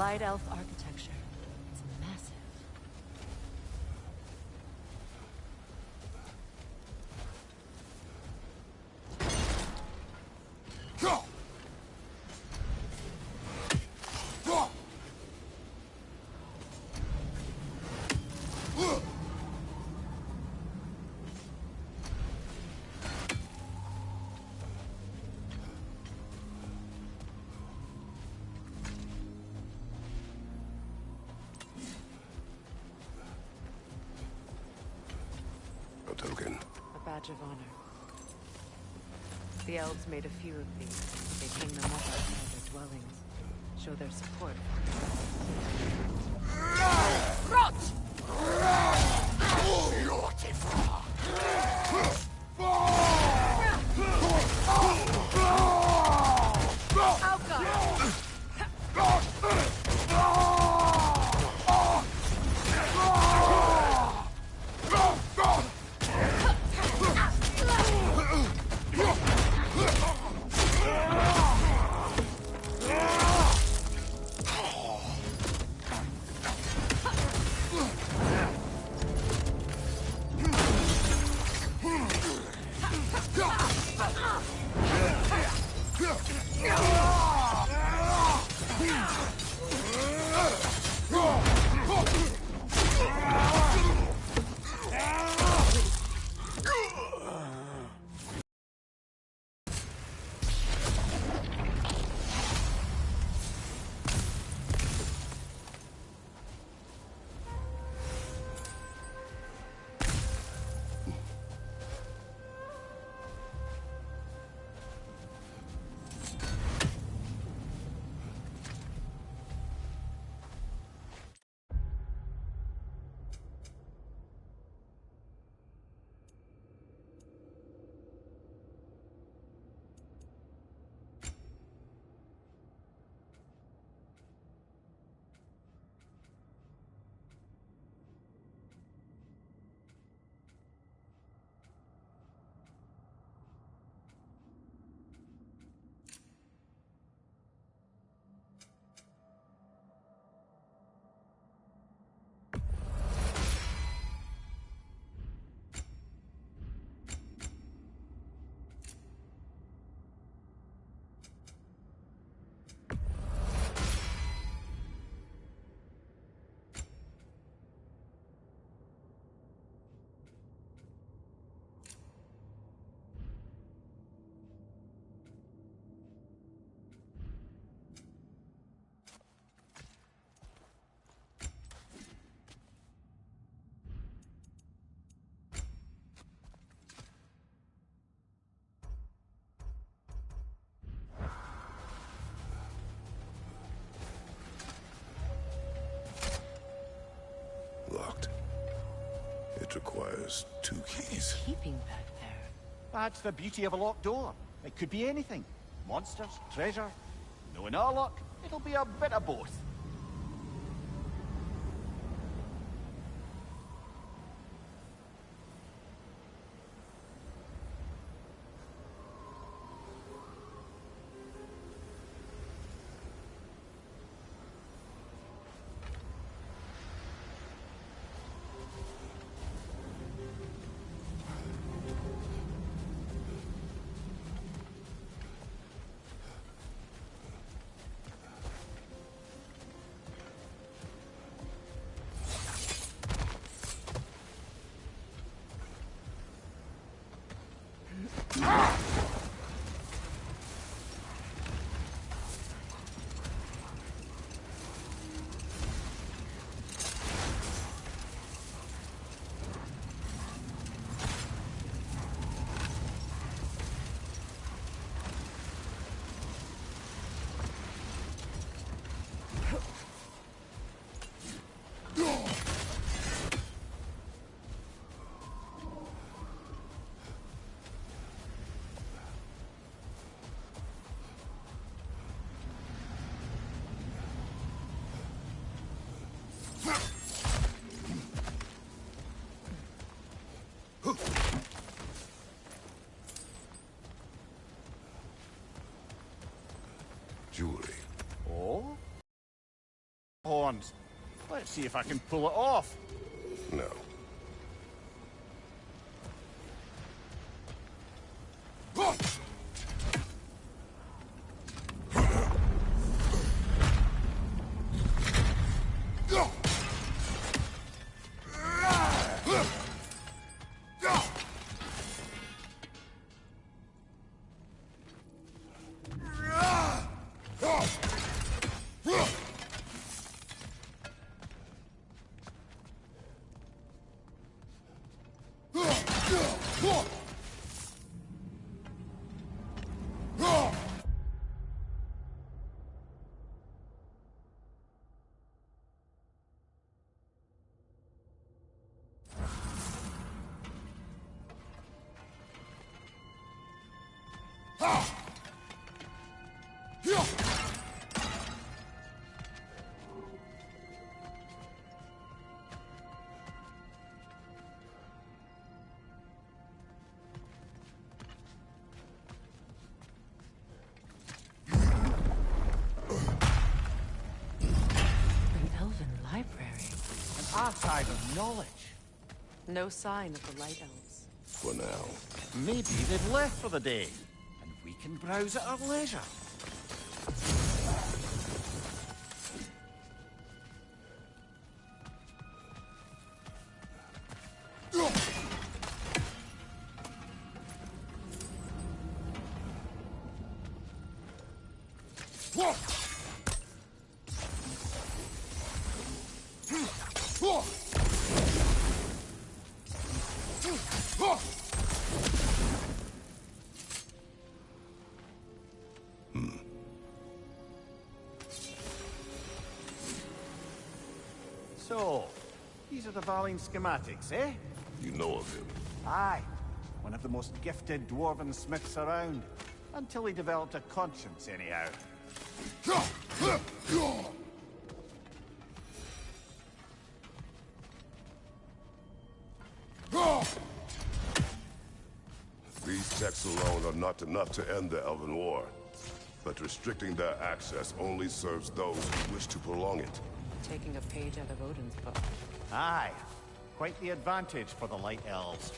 Light elf architecture. It's massive. Token. A badge of honor. The elves made a few of these. They hang them up outside their dwellings. Show their support. Rot! Locked. It requires 2 keys. Keeping back there. That's the beauty of a locked door. It could be anything. Monsters, treasure. Knowing our luck, it'll be a bit of both. Jewelry. Oh? ones. Let's see if I can pull it off. No. Archive of knowledge. No sign of the Light Elves. For now. Maybe they've left for the day, and we can browse at our leisure. So, these are the Valine schematics, eh? You know of him. Aye. One of the most gifted dwarven smiths around. Until he developed a conscience, anyhow. These texts alone are not enough to end the Elven War. But restricting their access only serves those who wish to prolong it. Taking a page out of Odin's book. Aye. Quite the advantage for the Light Elves.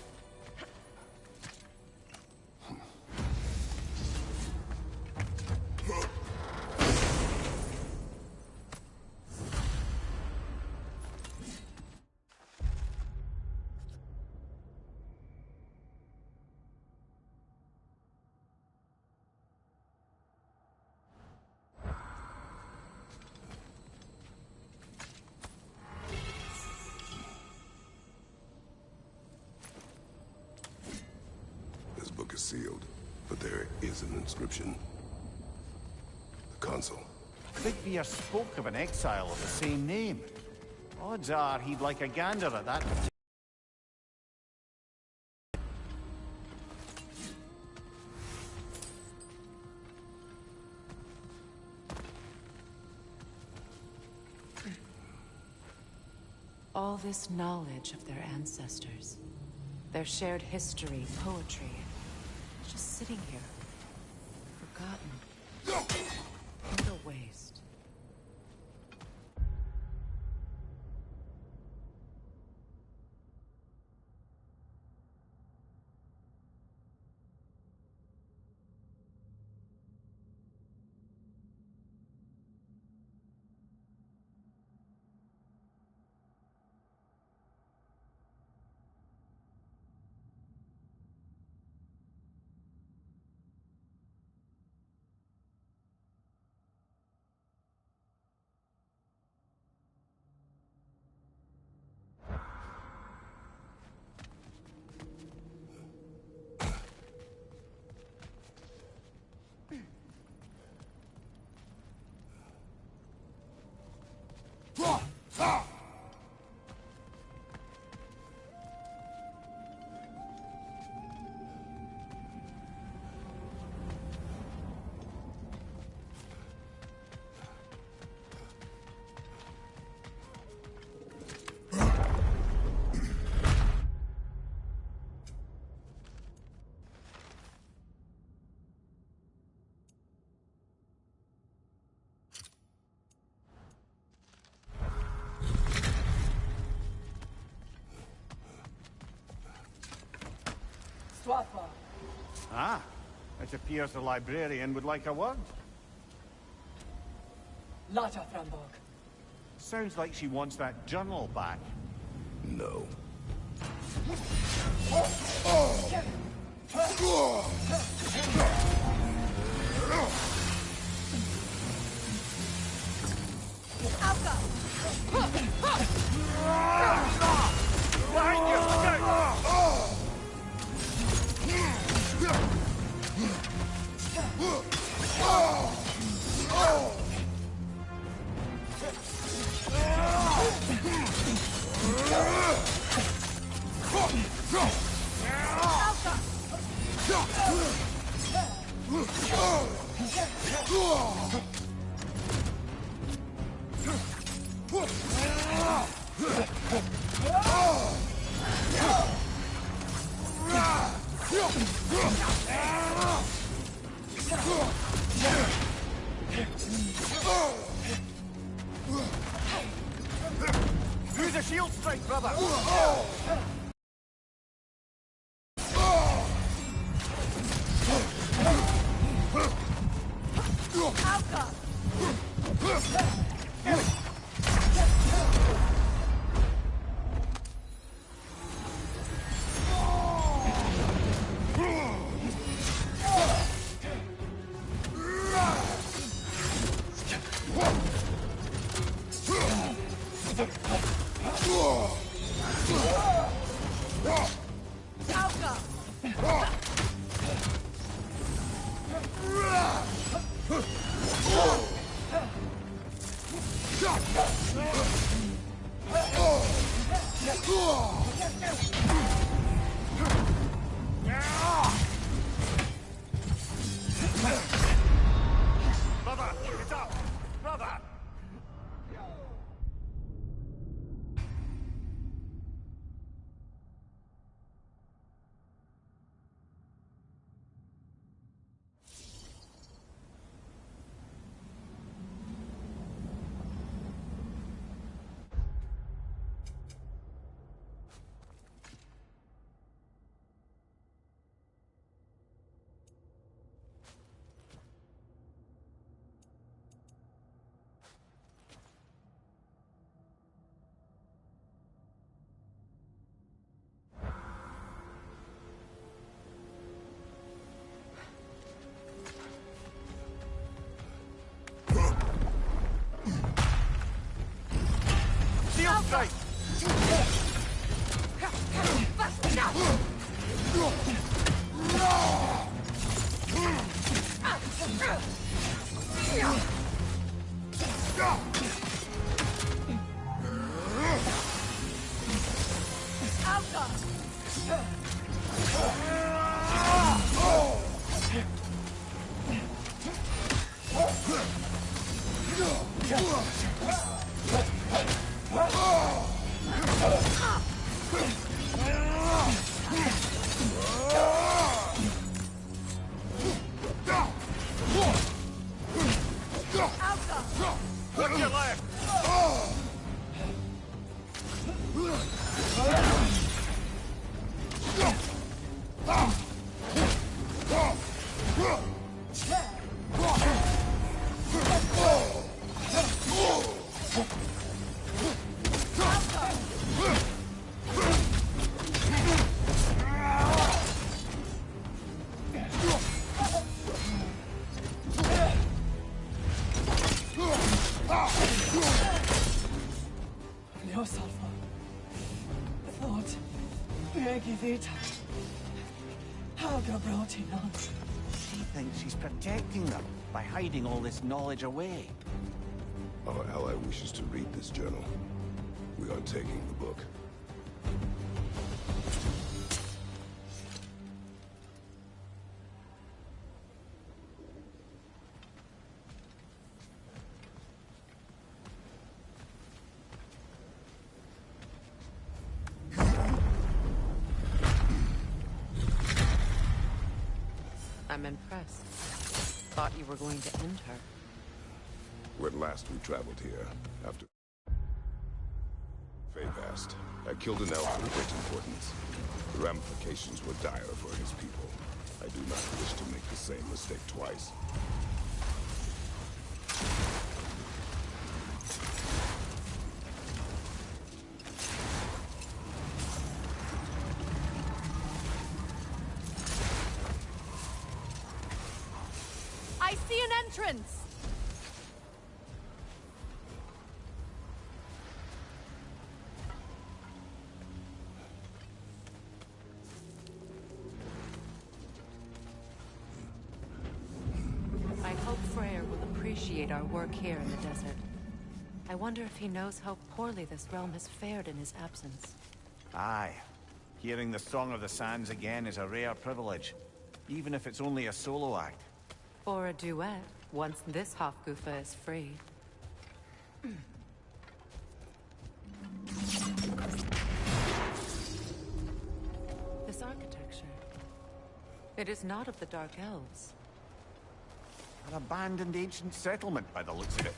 This book is sealed, but there is an inscription. The console. Bigbear spoke of an exile of the same name. Odds are he'd like a gander at that. All this knowledge of their ancestors, their shared history, poetry, just sitting here, forgotten. What a waste. Ah, it appears the librarian would like a word. Lata Frambog. Sounds like she wants that journal back. No. Behind you! Look out! Use a shield strike, brother! Brother, get up! Brother! Shield strike! What's your left? She thinks she's protecting them by hiding all this knowledge away. Our ally wishes to read this journal. We are taking the book. I'm impressed. Thought you were going to end her. When last we traveled here, after Faye passed, I killed an elf of great importance. The ramifications were dire for his people. I do not wish to make the same mistake twice. I see an entrance! I hope Freyr will appreciate our work here in the desert. I wonder if he knows how poorly this realm has fared in his absence. Aye. Hearing the Song of the Sands again is a rare privilege, even if it's only a solo act. Or a duet, once this Hofgufa is free. This architecture. It is not of the Dark Elves. An abandoned ancient settlement by the looks of it.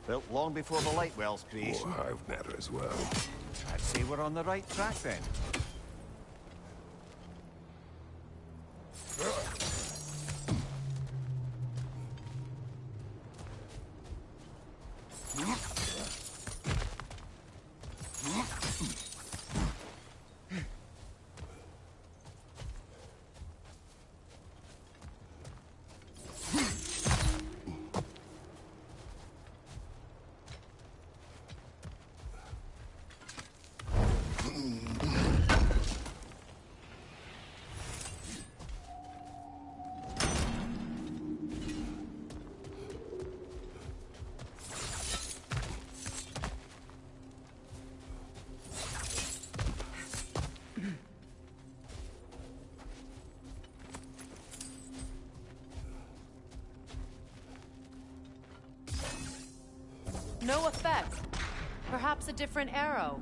Built long before the Lightwell's creation. More hive matter as well. I'd say we're on the right track then. No effect. Perhaps a different arrow.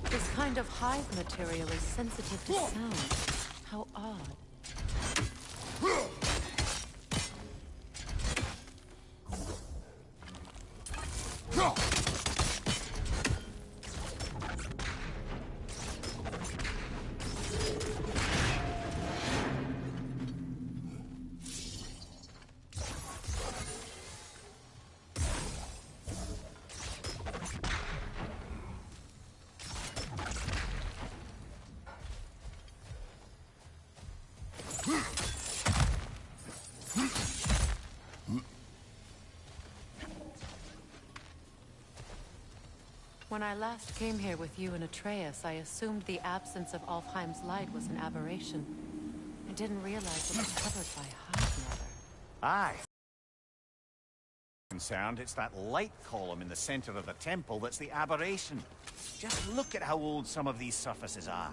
This kind of hive material is sensitive to sound. How odd. When I last came here with you and Atreus, I assumed the absence of Alfheim's light was an aberration. I didn't realize it was covered by hive matter. Aye. Concerned, it's that light column in the center of the temple that's the aberration. Just look at how old some of these surfaces are.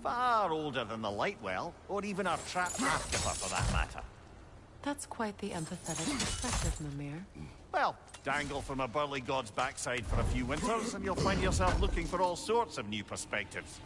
Far older than the Lightwell, or even our trapped Afterburner for that matter. That's quite the empathetic perspective, Mimir. Well, dangle from a burly god's backside for a few winters, and you'll find yourself looking for all sorts of new perspectives.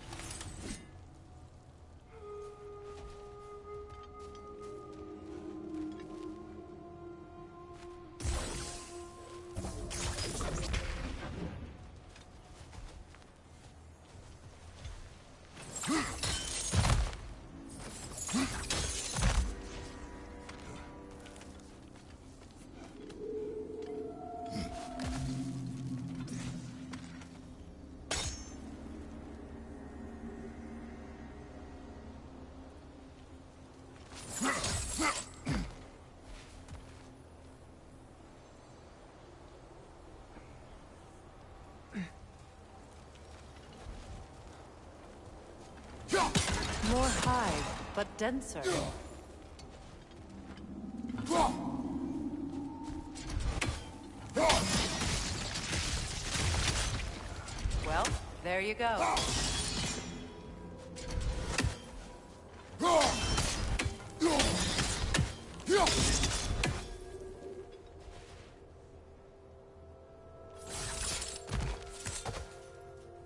More hive, but denser. Well, there you go.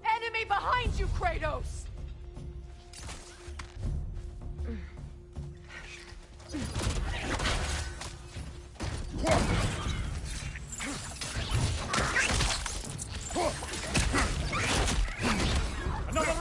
Enemy behind you, Kratos! Another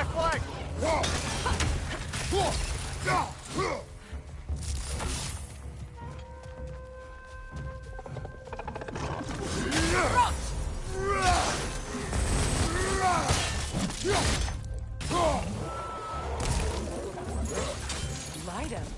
left leg! Light elves.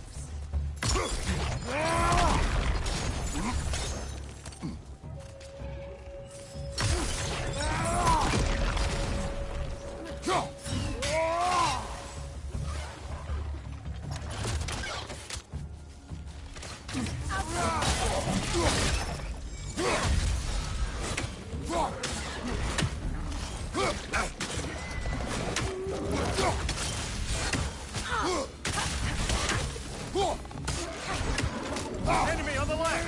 Enemy on the left!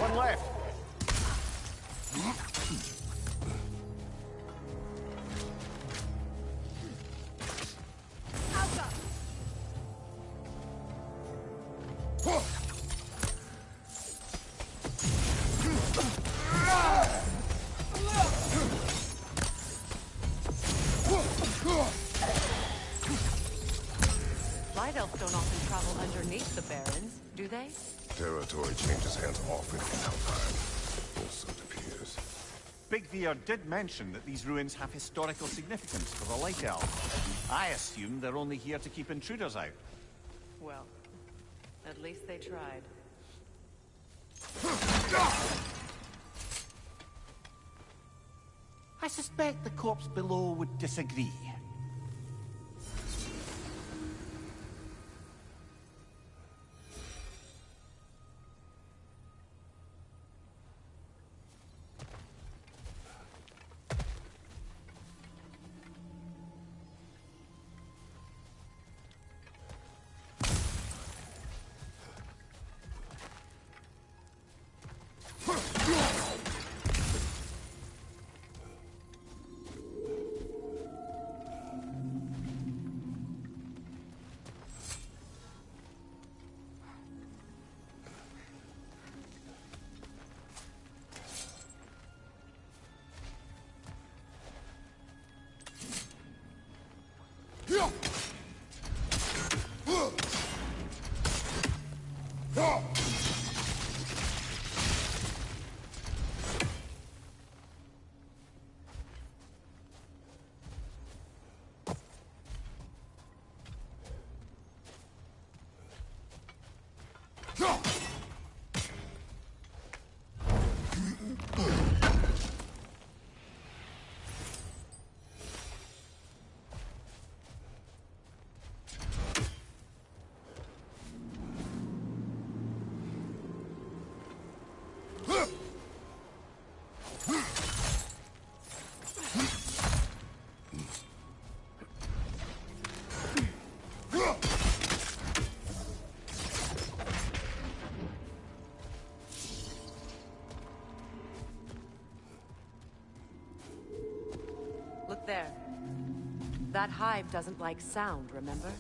One left. Light elves don't often travel underneath the barrens, do they? Territory changes hands often in Alfheim, or so it appears. Big Veer did mention that these ruins have historical significance for the Light Elves. I assume they're only here to keep intruders out. Well, at least they tried. I suspect the corpse below would disagree. Look there. That hive doesn't like sound, remember?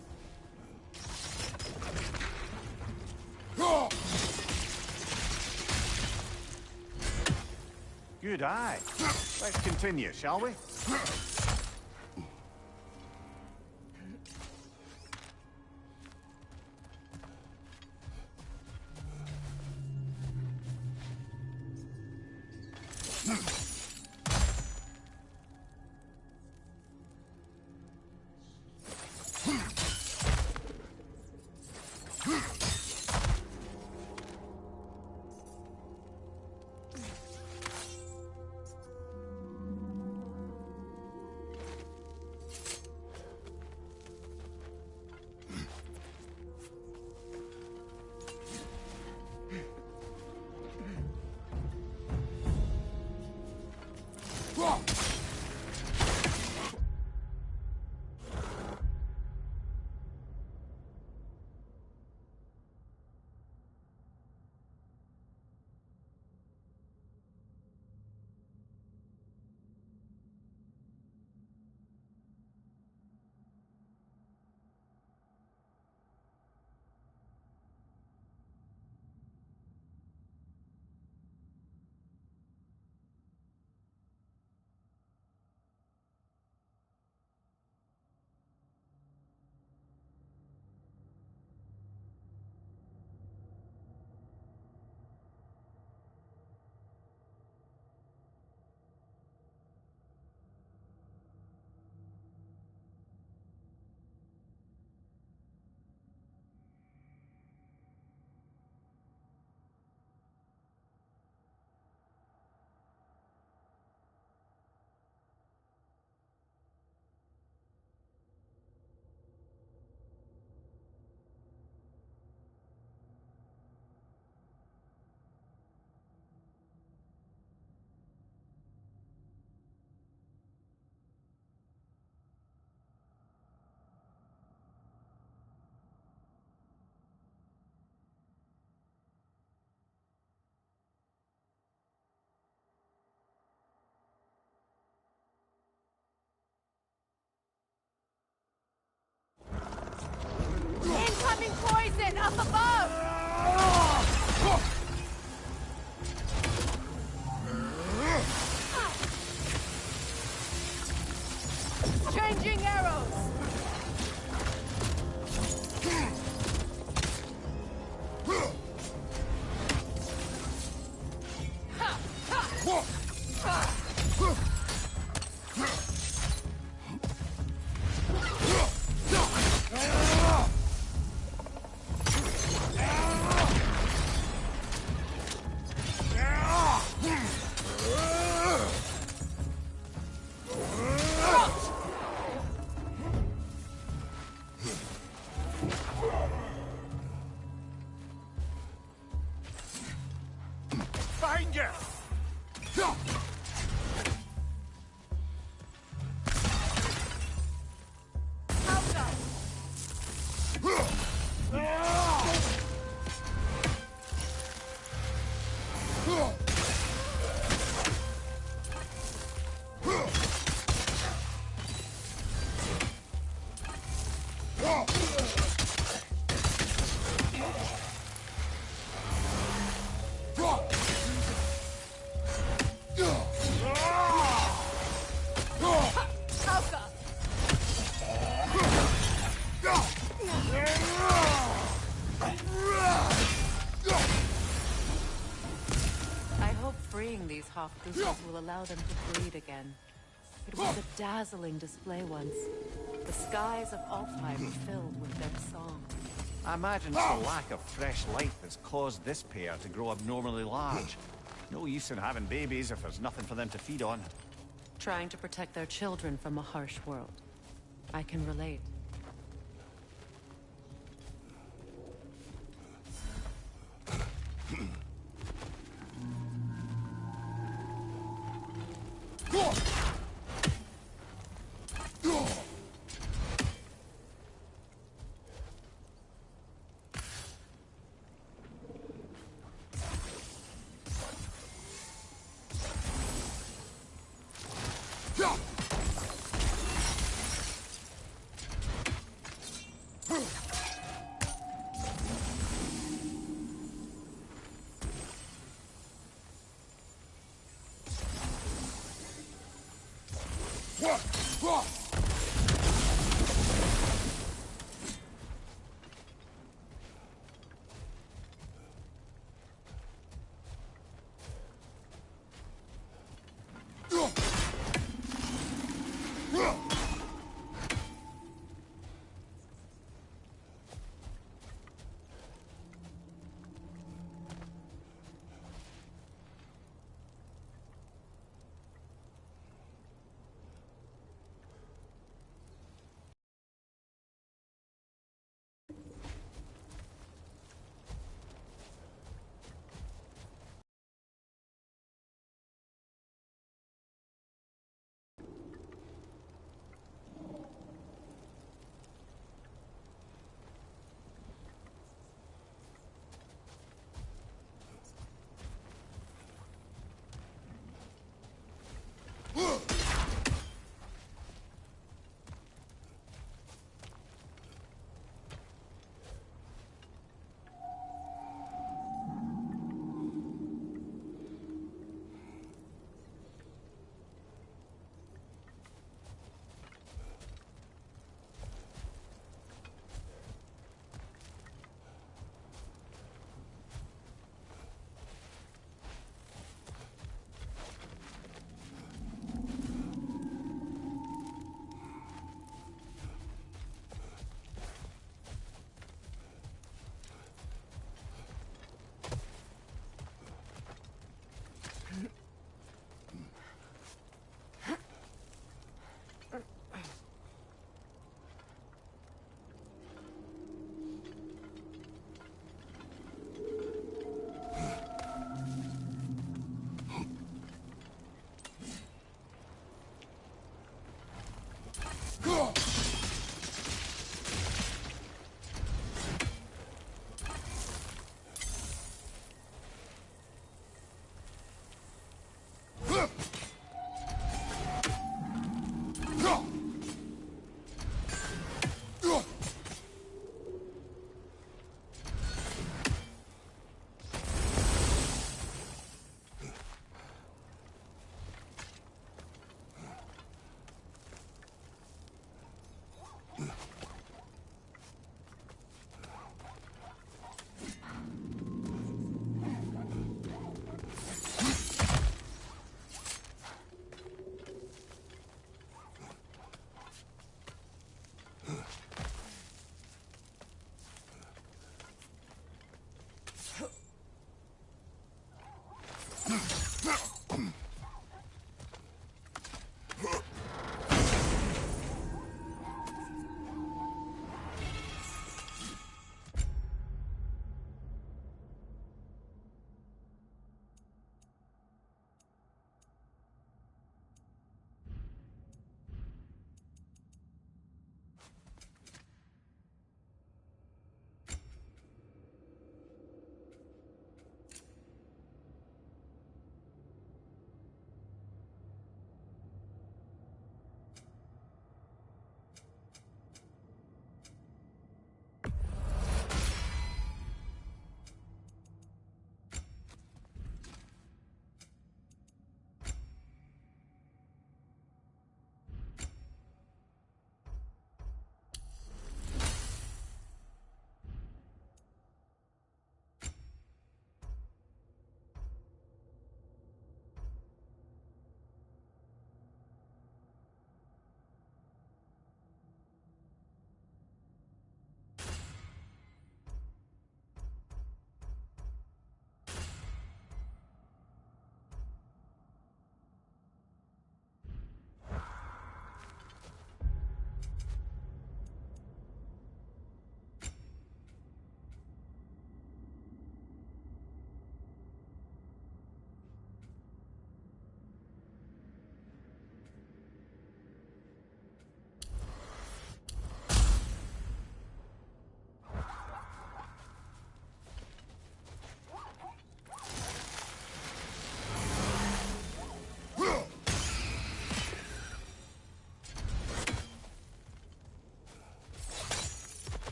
Good eye. Let's continue, shall we? Changing arrows! Find you! Freeing these half-gooses will allow them to breed again. It was a dazzling display once. The skies of Alfheim were filled with their song. I imagine it's the lack of fresh light that's caused this pair to grow abnormally large. No use in having babies if there's nothing for them to feed on. Trying to protect their children from a harsh world. I can relate.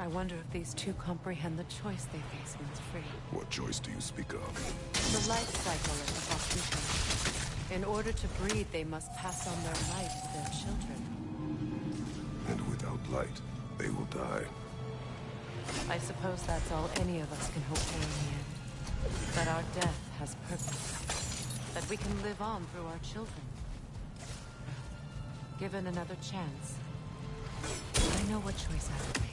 I wonder if these two comprehend the choice they face once free. What choice do you speak of? The life cycle of the Hofduken. In order to breed, they must pass on their light to their children. And without light, they will die. I suppose that's all any of us can hope for in the end. That our death has purpose. That we can live on through our children. Given another chance, I know what choice I would make.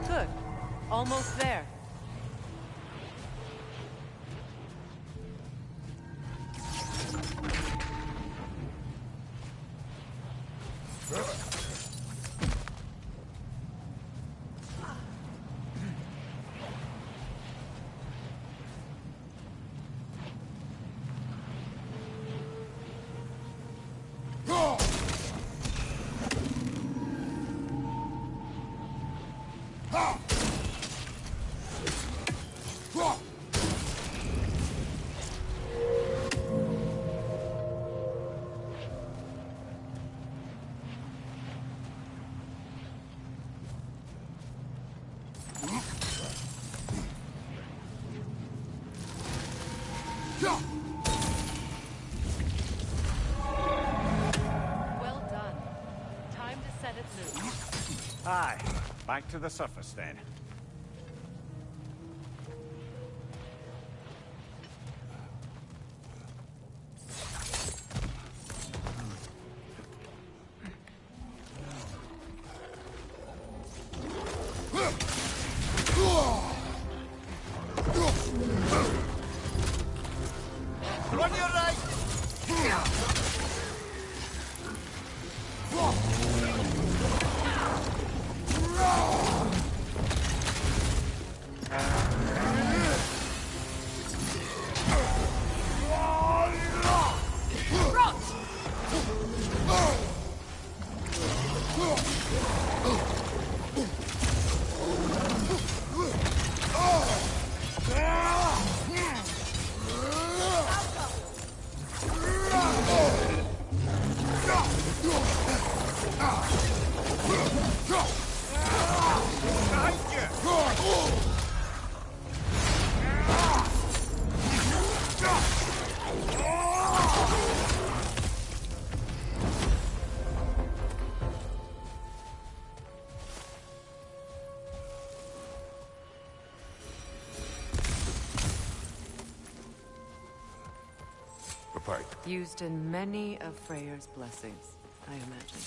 Good. Almost there. Well done. Time to set it loose. Aye, back to the surface then. On your right! Used in many of Freyr's blessings, I imagine.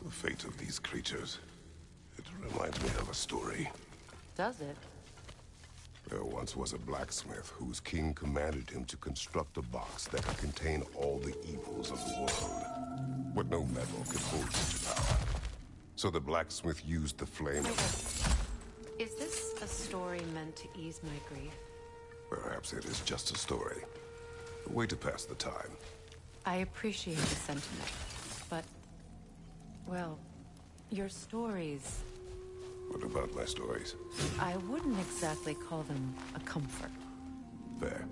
The fate of these creatures. It reminds me of a story. Does it? There once was a blacksmith whose king commanded him to construct a box that could contain all the evils of the world. But no metal could hold such power. So the blacksmith used the flame of... Is this a story meant to ease my grief? Perhaps it is just a story. A way to pass the time. I appreciate the sentiment, but... well, your stories... What about my stories? I wouldn't exactly call them a comfort. Fair.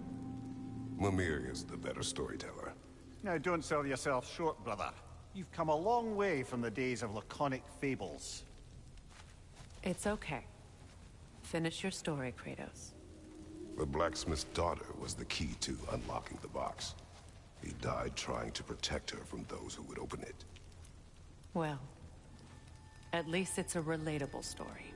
Mimir is the better storyteller. Now, don't sell yourself short, brother. You've come a long way from the days of laconic fables. It's okay. Finish your story, Kratos. The blacksmith's daughter was the key to unlocking the box. He died trying to protect her from those who would open it. Well, at least it's a relatable story.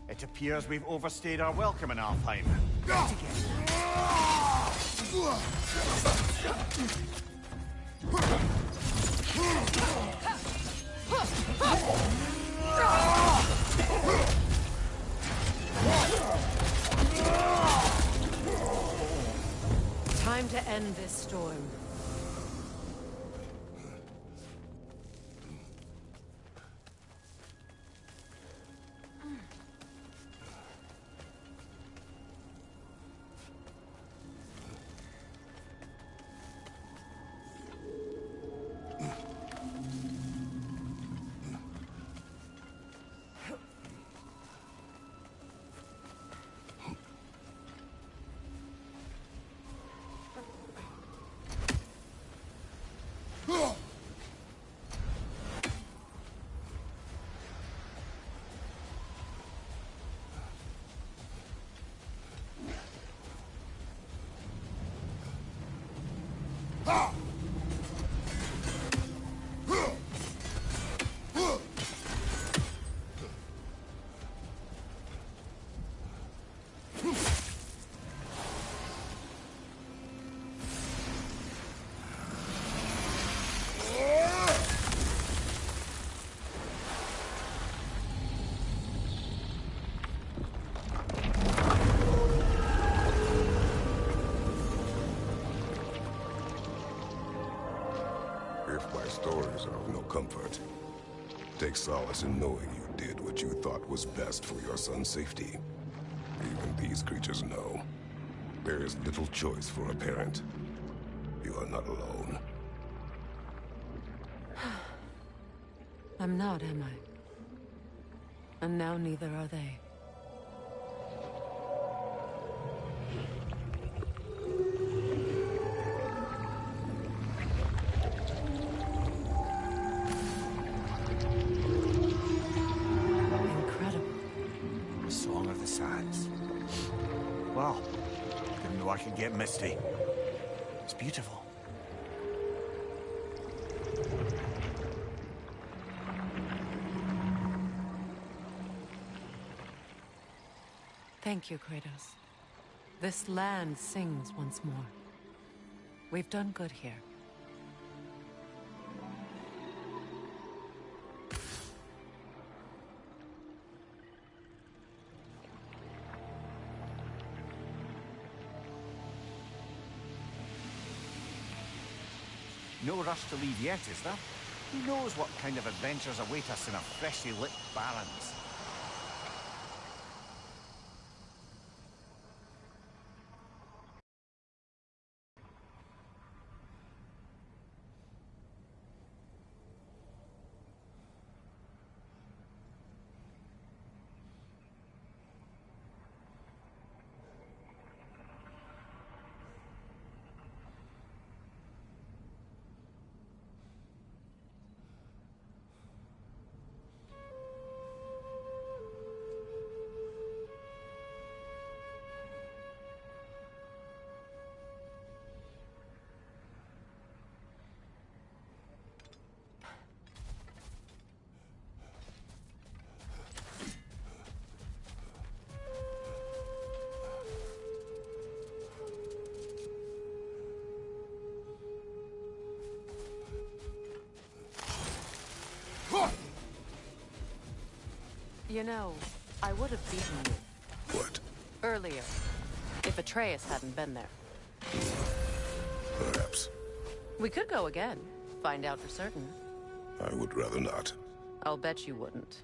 It appears we've overstayed our welcome in Alfheim. Time to end this storm. If my stories are of no comfort, take solace in knowing you did what you thought was best for your son's safety. Even these creatures know. There is little choice for a parent. You are not alone. I'm not, am I? And now neither are they. Incredible. A song of the sands. Wow. Didn't know I could get misty. It's beautiful. Thank you, Kratos. This land sings once more. We've done good here. No rush to leave yet, is there? Who knows what kind of adventures await us in our freshly lit barrens? You know, I would have beaten you. What? Earlier. If Atreus hadn't been there. Perhaps. We could go again. Find out for certain. I would rather not. I'll bet you wouldn't.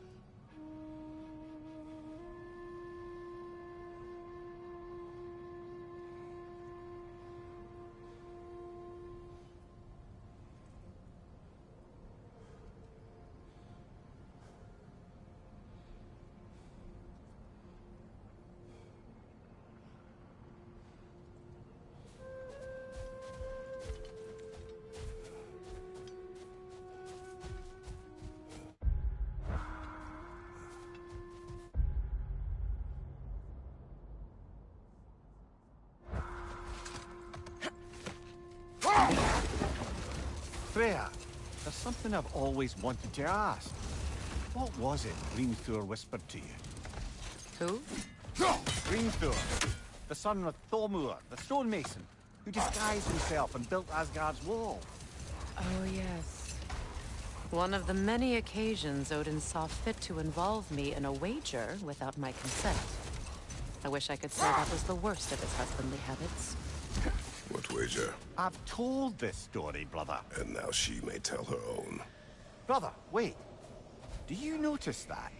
Freya, there's something I've always wanted to ask. What was it Grimthur whispered to you? Who? Grimthur, the son of Thormur, the stonemason, who disguised himself and built Asgard's wall. Oh, yes. One of the many occasions Odin saw fit to involve me in a wager without my consent. I wish I could say that was the worst of his husbandly habits. What wager? I've told this story, brother. And now she may tell her own. Brother, wait. Do you notice that?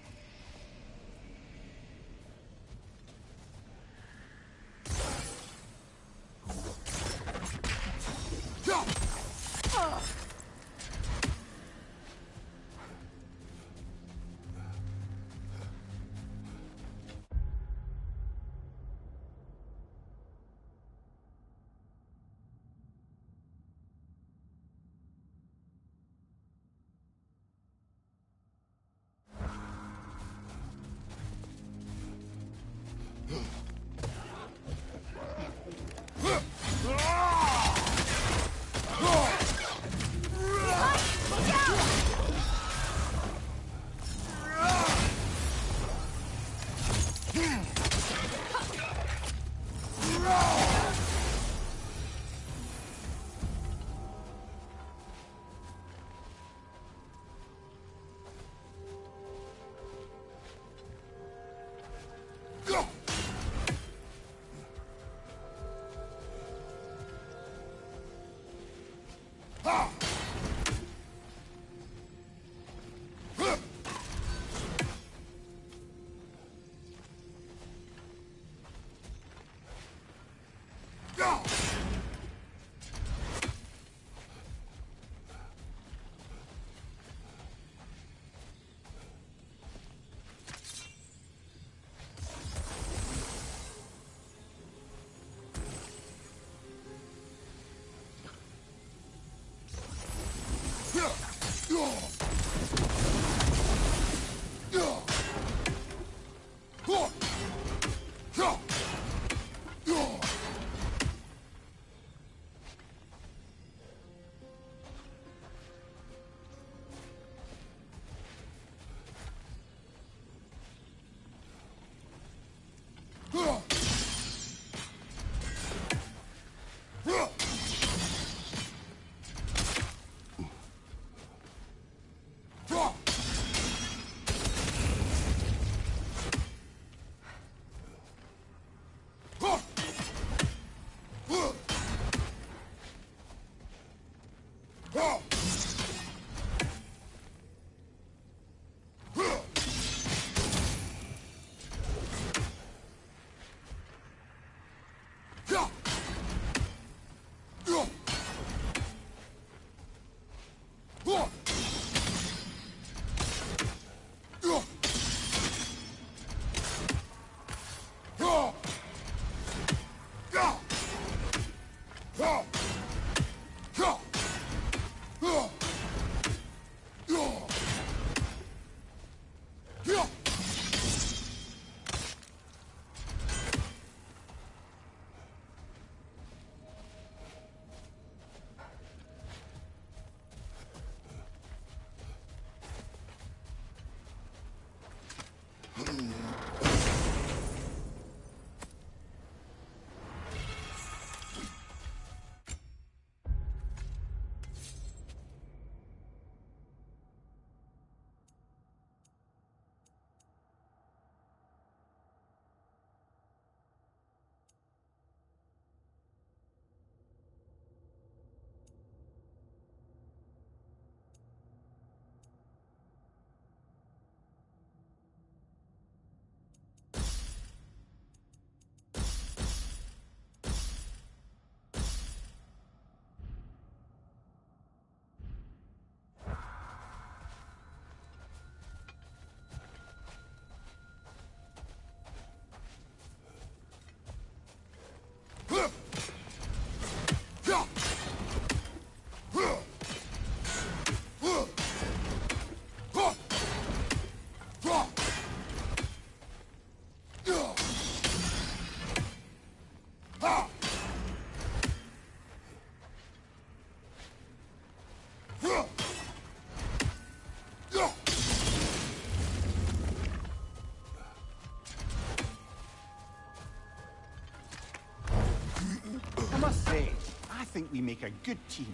must say, I think we make a good team.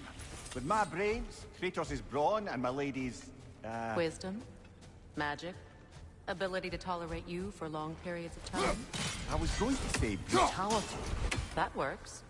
With my brains, Kratos' brawn, and my lady's, Wisdom, magic, ability to tolerate you for long periods of time. I was going to say brutality. That works.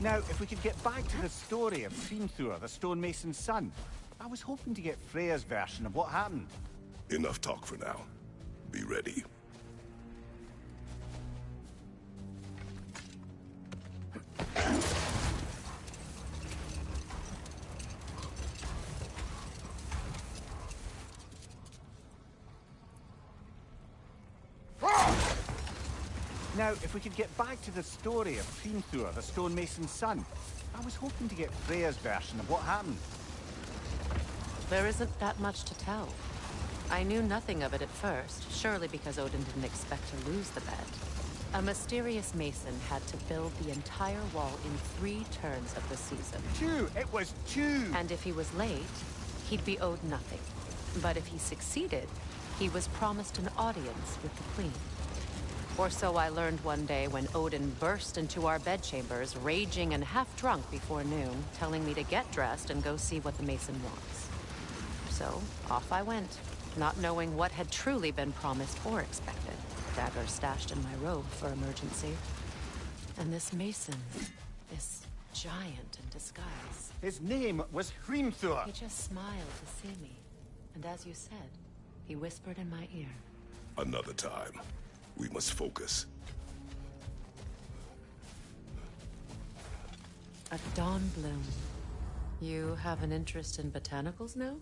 Now, if we could get back to the story of Hrimthur, the stonemason's son. I was hoping to get Freya's version of what happened. Enough talk for now. Be ready. Now, if we could get back to the story of Hrimthur, the stonemason's son. I was hoping to get Freya's version of what happened. There isn't that much to tell. I knew nothing of it at first, surely because Odin didn't expect to lose the bet. A mysterious mason had to build the entire wall in 3 turns of the season. 2! It was 2! And if he was late, he'd be owed nothing. But if he succeeded, he was promised an audience with the queen. Or so I learned one day when Odin burst into our bedchambers, raging and half-drunk before noon, telling me to get dressed and go see what the mason wants. So, off I went, not knowing what had truly been promised or expected. Dagger stashed in my robe for emergency. And this mason, this giant in disguise. His name was Hrimthur. He just smiled to see me. And as you said, he whispered in my ear. Another time. We must focus. A dawn bloom. You have an interest in botanicals now?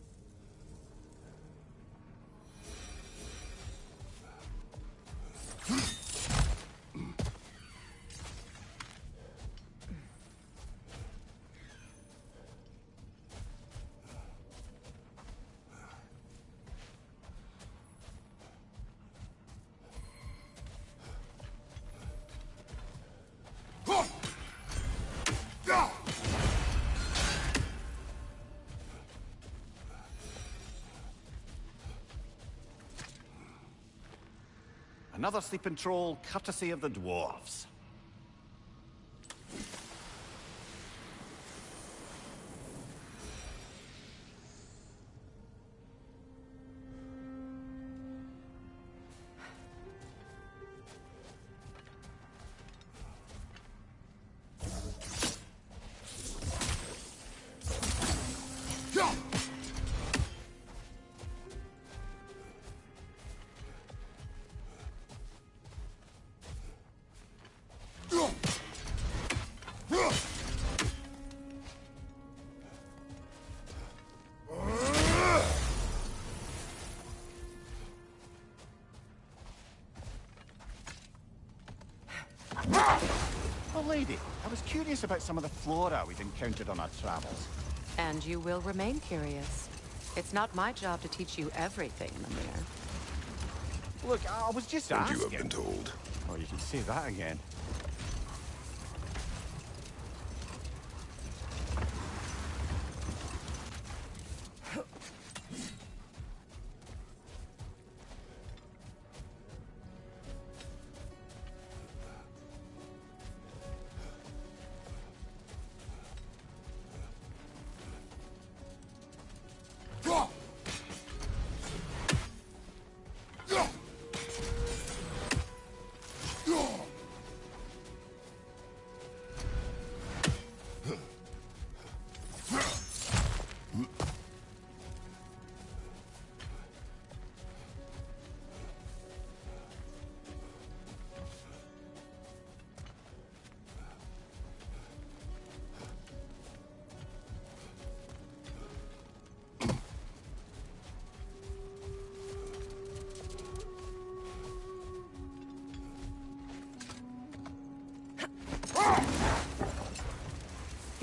Another sleeping troll, courtesy of the dwarves. Oh, lady, I was curious about some of the flora we've encountered on our travels. And you will remain curious. It's not my job to teach you everything, Mimir. Look, I was just And asking. you have been told. Oh, you can say that again.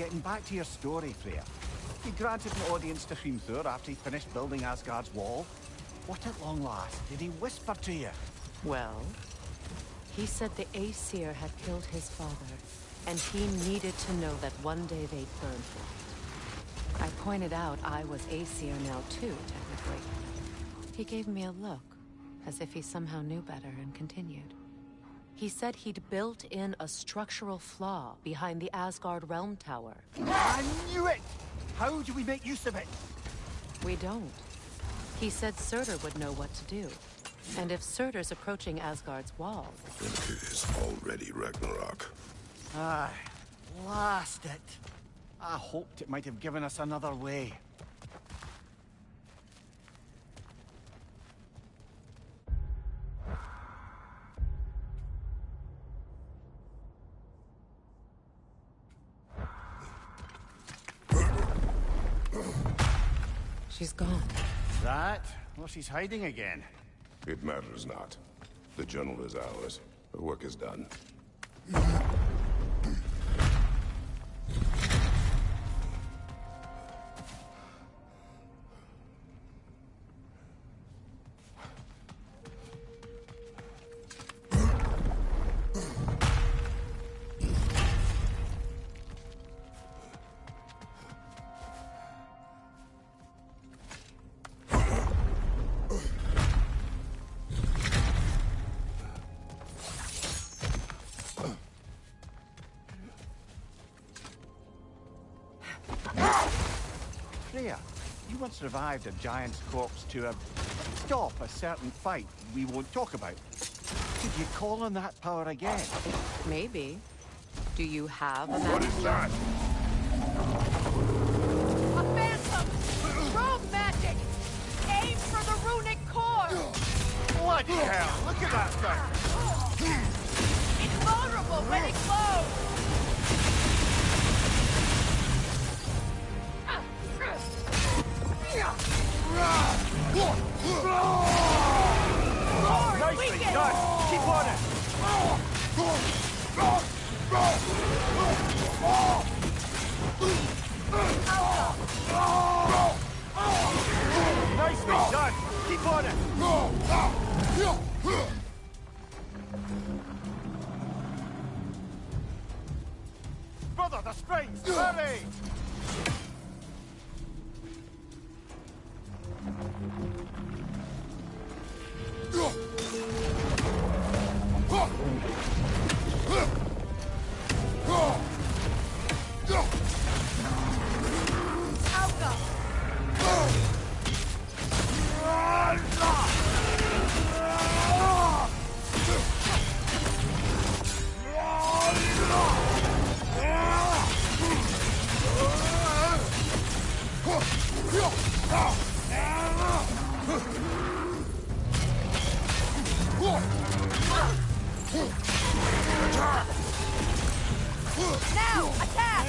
getting back to your story, Freya. You granted an audience to Hrimthur after he finished building Asgard's wall. What at long last did he whisper to you? Well, he said the Aesir had killed his father, and he needed to know that one day they'd burn for it. I pointed out I was Aesir now too, technically. He gave me a look, as if he somehow knew better, and continued. He said he'd built in a structural flaw behind the Asgard Realm Tower. I knew it! How do we make use of it? We don't. He said Surtur would know what to do. And if Surtur's approaching Asgard's wall... Then it is already Ragnarok. Aye, blast it. I hoped it might have given us another way. She's gone. That? Well, she's hiding again. It matters not. The journal is ours. The work is done. Freya, you once revived a giant's corpse to stop a certain fight we won't talk about. Could you call on that power again? Maybe. Do you have a What is that? A phantom! Rogue magic! Aim for the runic core! Bloody hell! Look at that thing! It's vulnerable when it glows! Nicely done! Keep on it! Nicely done! Keep on it! Brother, the springs! Hurry! Now, attack!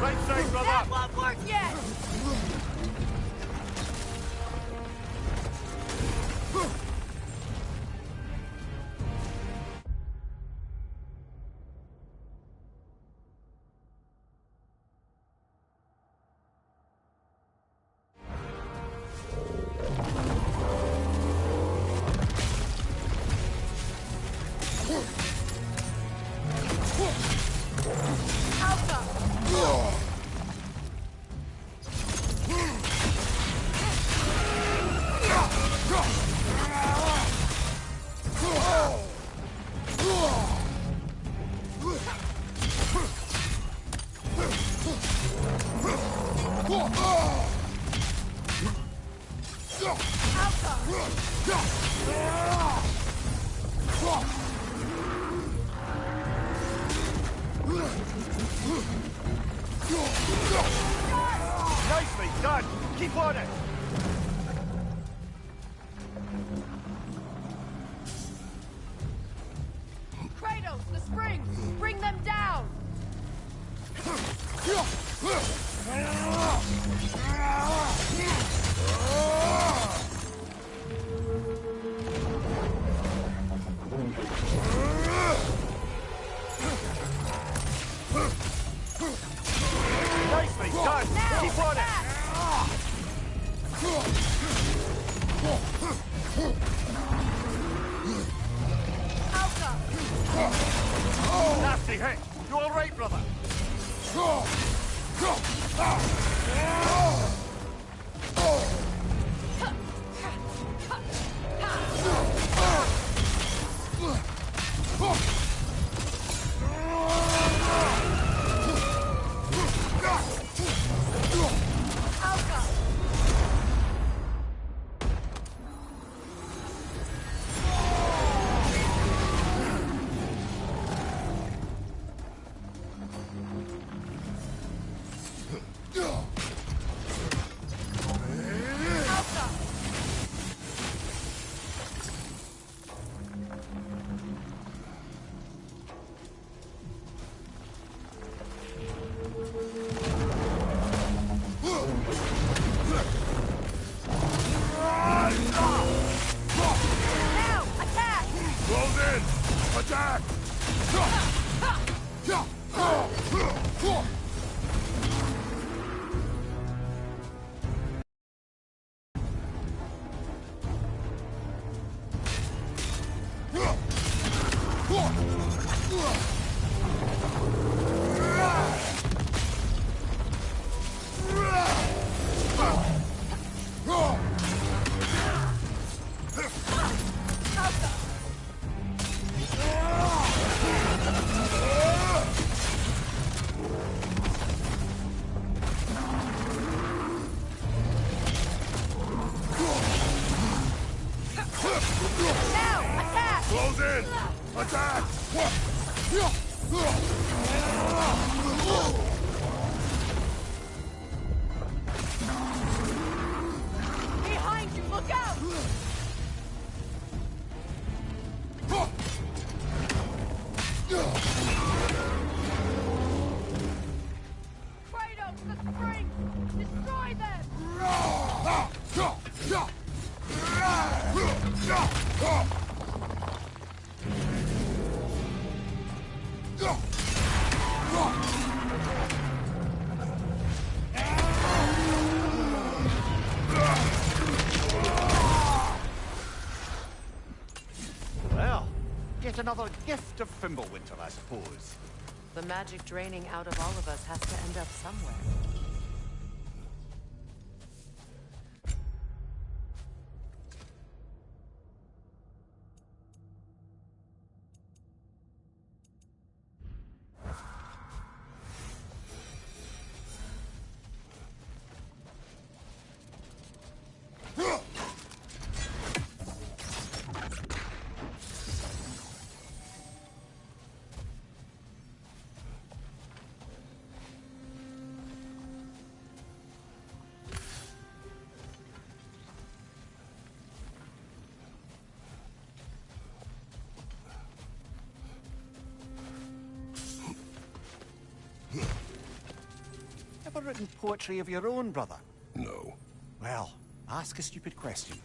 Right side, brother! That won't work yet! Nicely done! Keep on it! Nicely done! Keep on it! Nasty hit! You alright, brother? Behind you, look out! Kratos, the spring! Destroy them! Well, get another gift of Fimbulwinter, I suppose. The magic draining out of all of us has to end up somewhere. Ever written poetry of your own, brother? No. Well, ask a stupid question.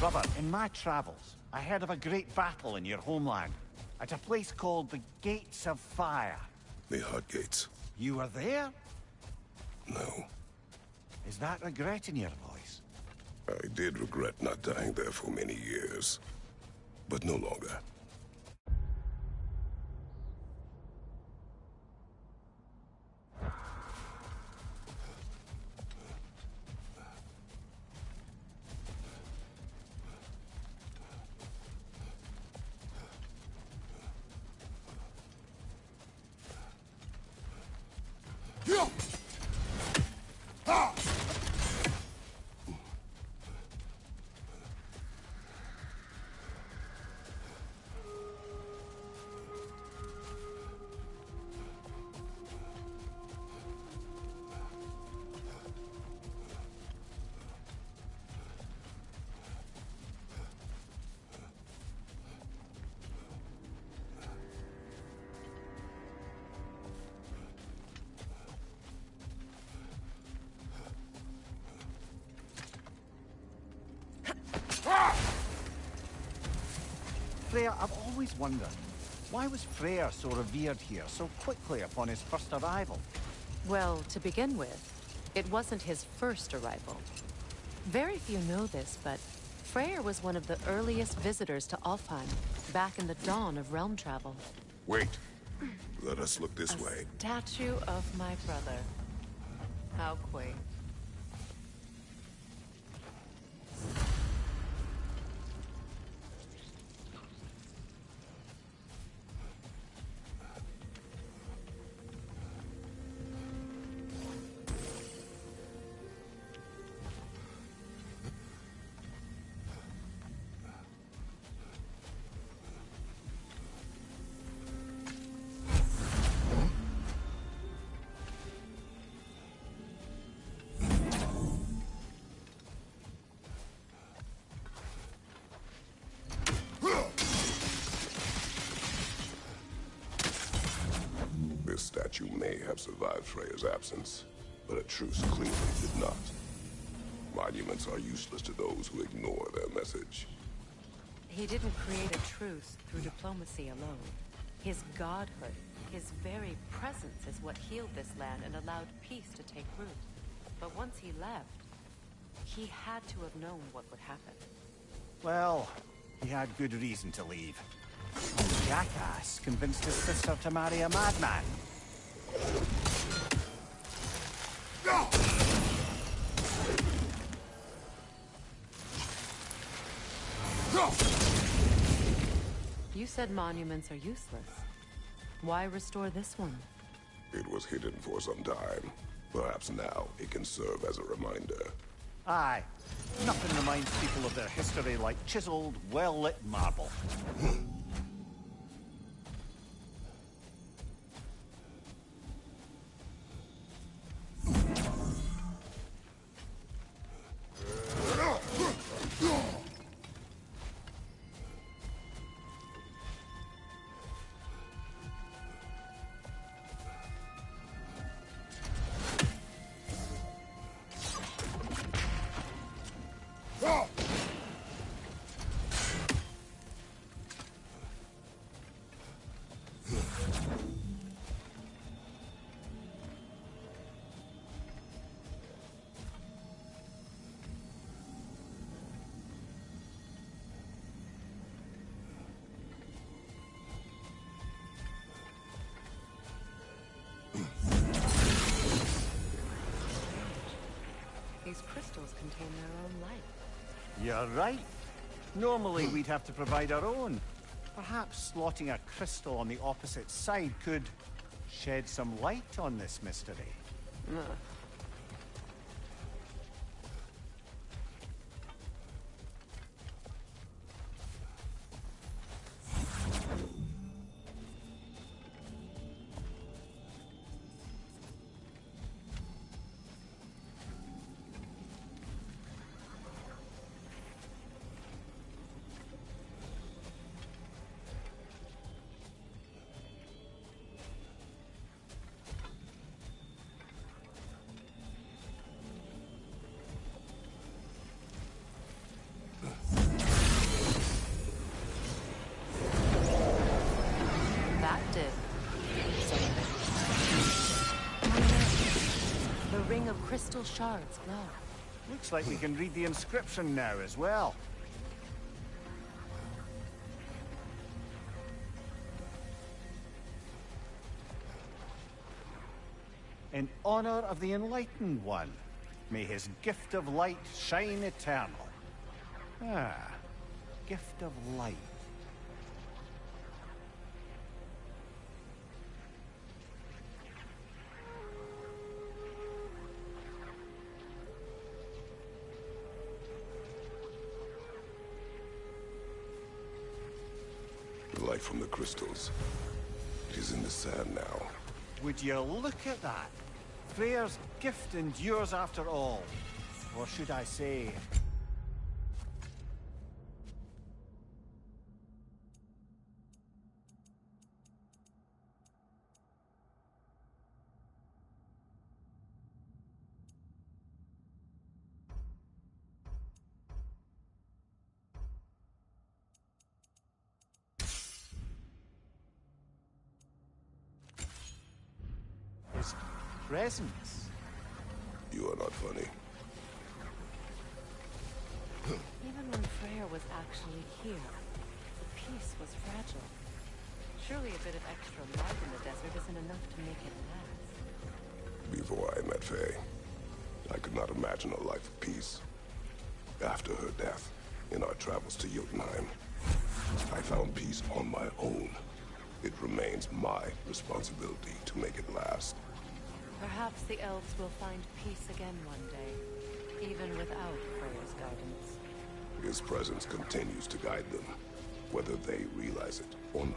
Brother, in my travels, I heard of a great battle in your homeland, at a place called the Gates of Fire. The Hut Gates. You were there? No. Is that regret in your voice? I did regret not dying there for many years. But no longer. Freya, I've always wondered, why was Freyr so revered here so quickly upon his first arrival? Well, to begin with, it wasn't his first arrival. Very few know this, but Freyr was one of the earliest visitors to Alfheim, back in the dawn of realm travel. Wait. Let us look this way. Statue of my brother. How quaint. This statue may have survived Freya's absence, but a truce clearly did not. Monuments are useless to those who ignore their message. He didn't create a truce through diplomacy alone. His godhood, his very presence is what healed this land and allowed peace to take root. But once he left, he had to have known what would happen. Well, he had good reason to leave. A jackass convinced his sister to marry a madman. You said monuments are useless. Why restore this one? It was hidden for some time. Perhaps now it can serve as a reminder. Aye. Nothing reminds people of their history like chiseled, well-lit marble. These crystals contain their own light. You're right. Normally we'd have to provide our own. Perhaps slotting a crystal on the opposite side could shed some light on this mystery. Ugh. little shards glow. Looks like we can read the inscription now as well. In honor of the Enlightened One, may his gift of light shine eternal. Ah, gift of light. The light from the crystals. It is in the sand now. Would you look at that? Freyr's gift endures after all. Or should I say... his presence. You are not funny. Even when Freyr was actually here, the peace was fragile. Surely a bit of extra light in the desert isn't enough to make it last. Before I met Faye, I could not imagine a life of peace. After her death, in our travels to Jotunheim, I found peace on my own. It remains my responsibility to make it last. Perhaps the elves will find peace again one day, even without Freyr's guidance. His presence continues to guide them, whether they realize it or not.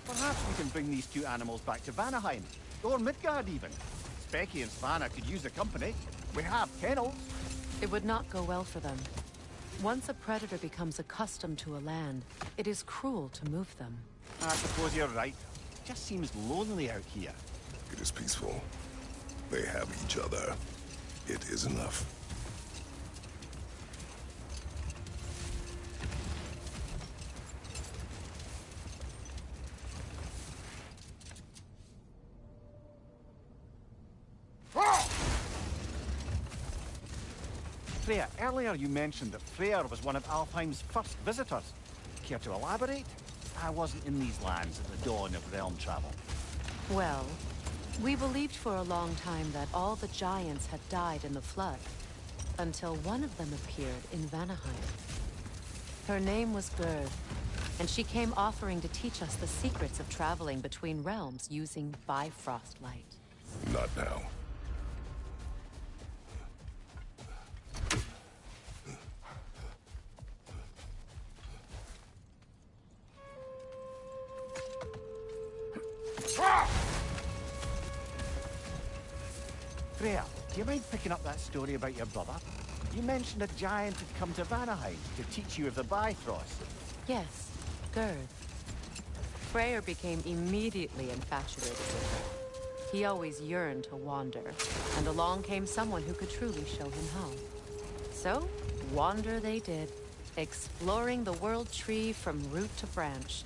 Perhaps we can bring these two animals back to Vanaheim, or Midgard even. Specky and Svanna could use the company. We have kennels. It would not go well for them. Once a predator becomes accustomed to a land, it is cruel to move them. I suppose you're right. It just seems lonely out here. It is peaceful. They have each other. It is enough. Freya, earlier you mentioned that Freyr was one of Alfheim's first visitors. Care to elaborate? I wasn't in these lands at the dawn of realm travel. Well, we believed for a long time that all the giants had died in the flood, until one of them appeared in Vanaheim. Her name was Gerd, and she came offering to teach us the secrets of traveling between realms using Bifrost light. Not now. Freya, do you mind picking up that story about your brother? You mentioned a giant had come to Vanaheim to teach you of the Bifrost. Yes, Gerd. Freyr became immediately infatuated with her. He always yearned to wander, and along came someone who could truly show him how. So, wander they did, exploring the world tree from root to branch.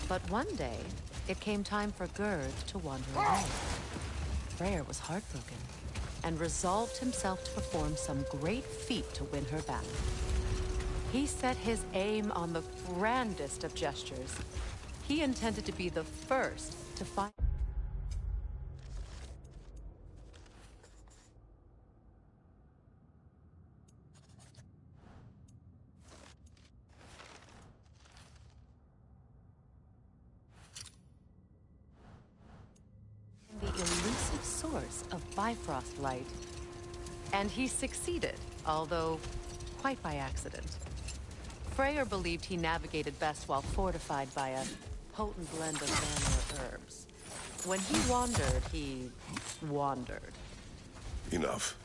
But one day, it came time for Gerd to wander away. Freyr was heartbroken, and resolved himself to perform some great feat to win her back. He set his aim on the grandest of gestures. He intended to be the first to find... source of Bifrost light. And he succeeded, although quite by accident. Freyr believed he navigated best while fortified by a potent blend of Vanir herbs. When he wandered, he wandered. Enough.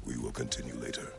We will continue later.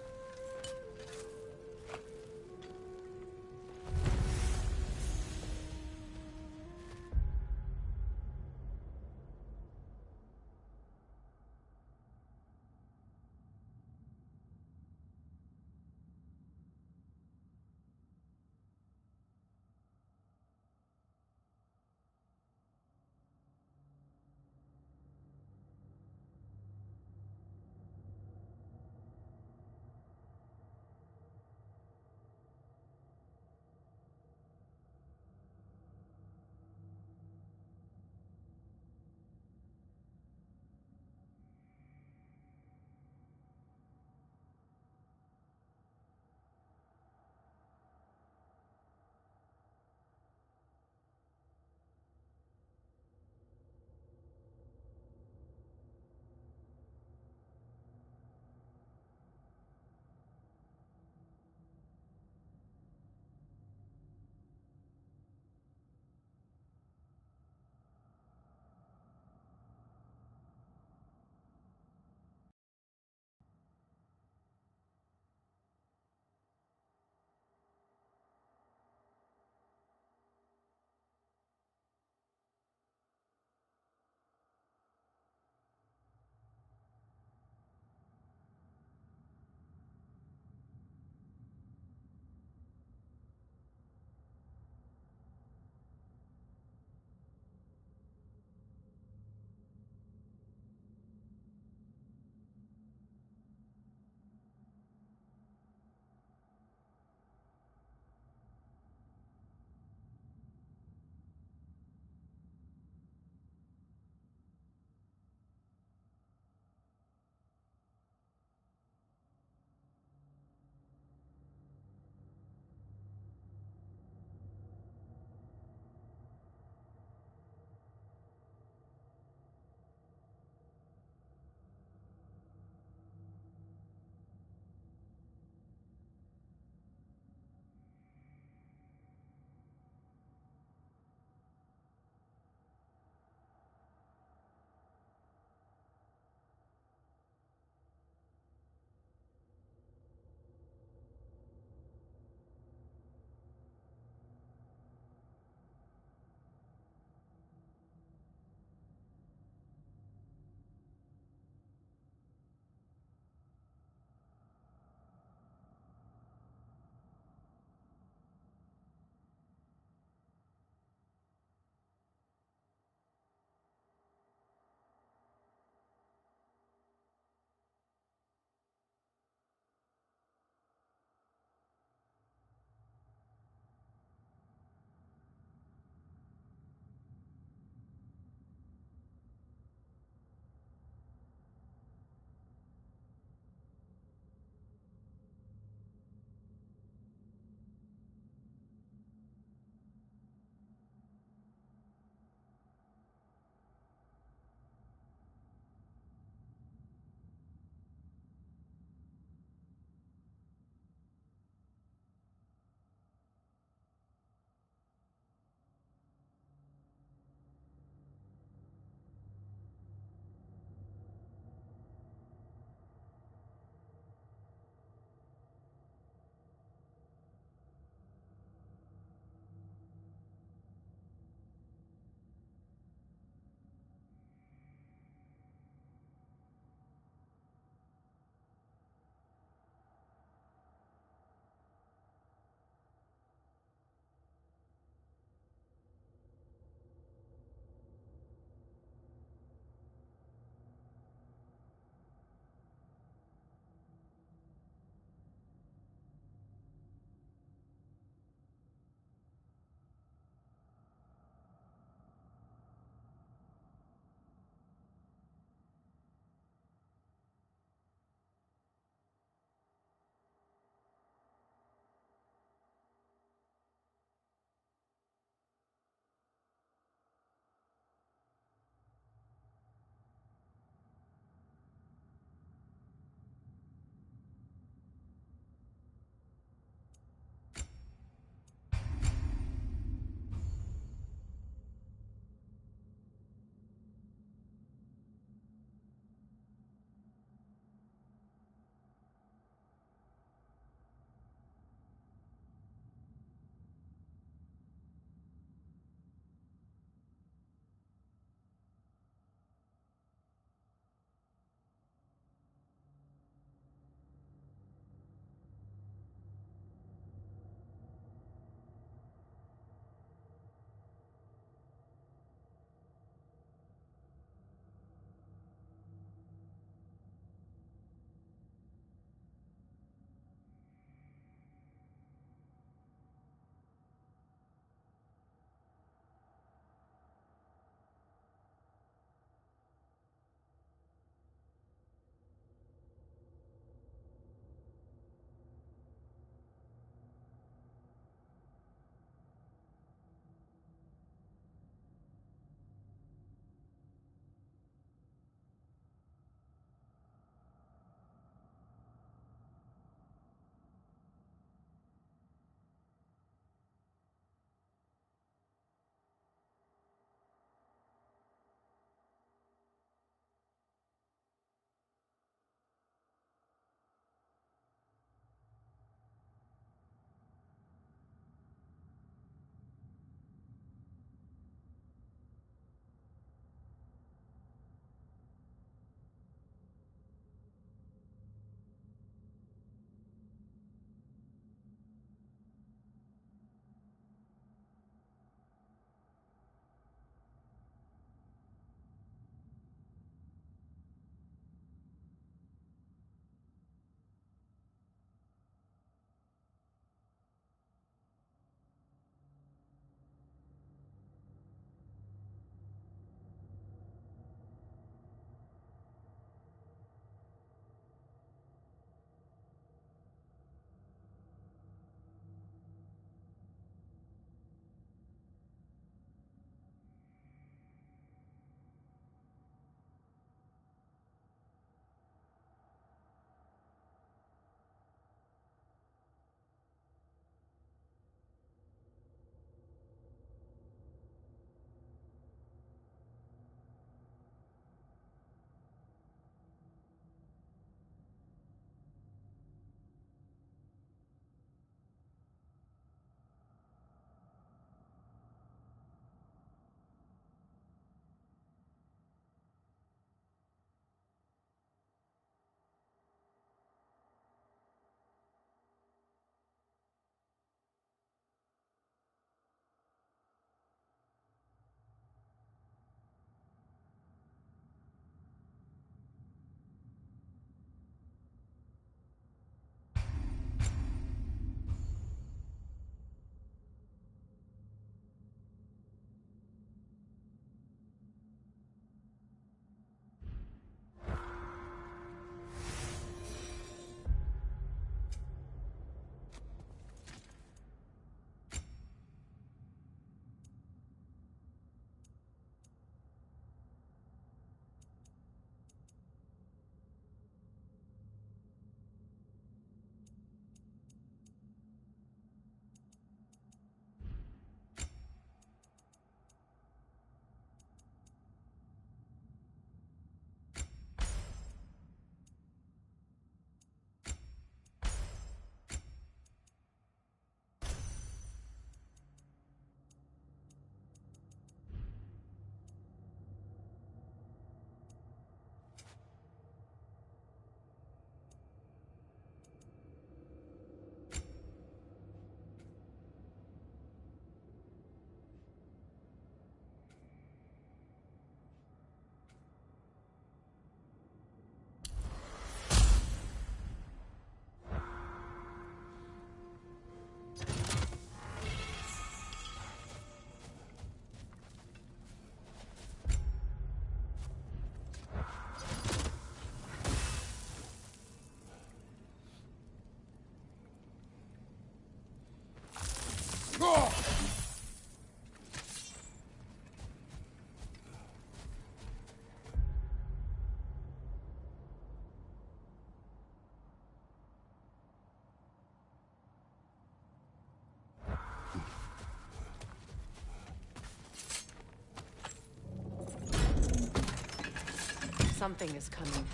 Something is coming,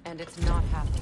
and it's not happy.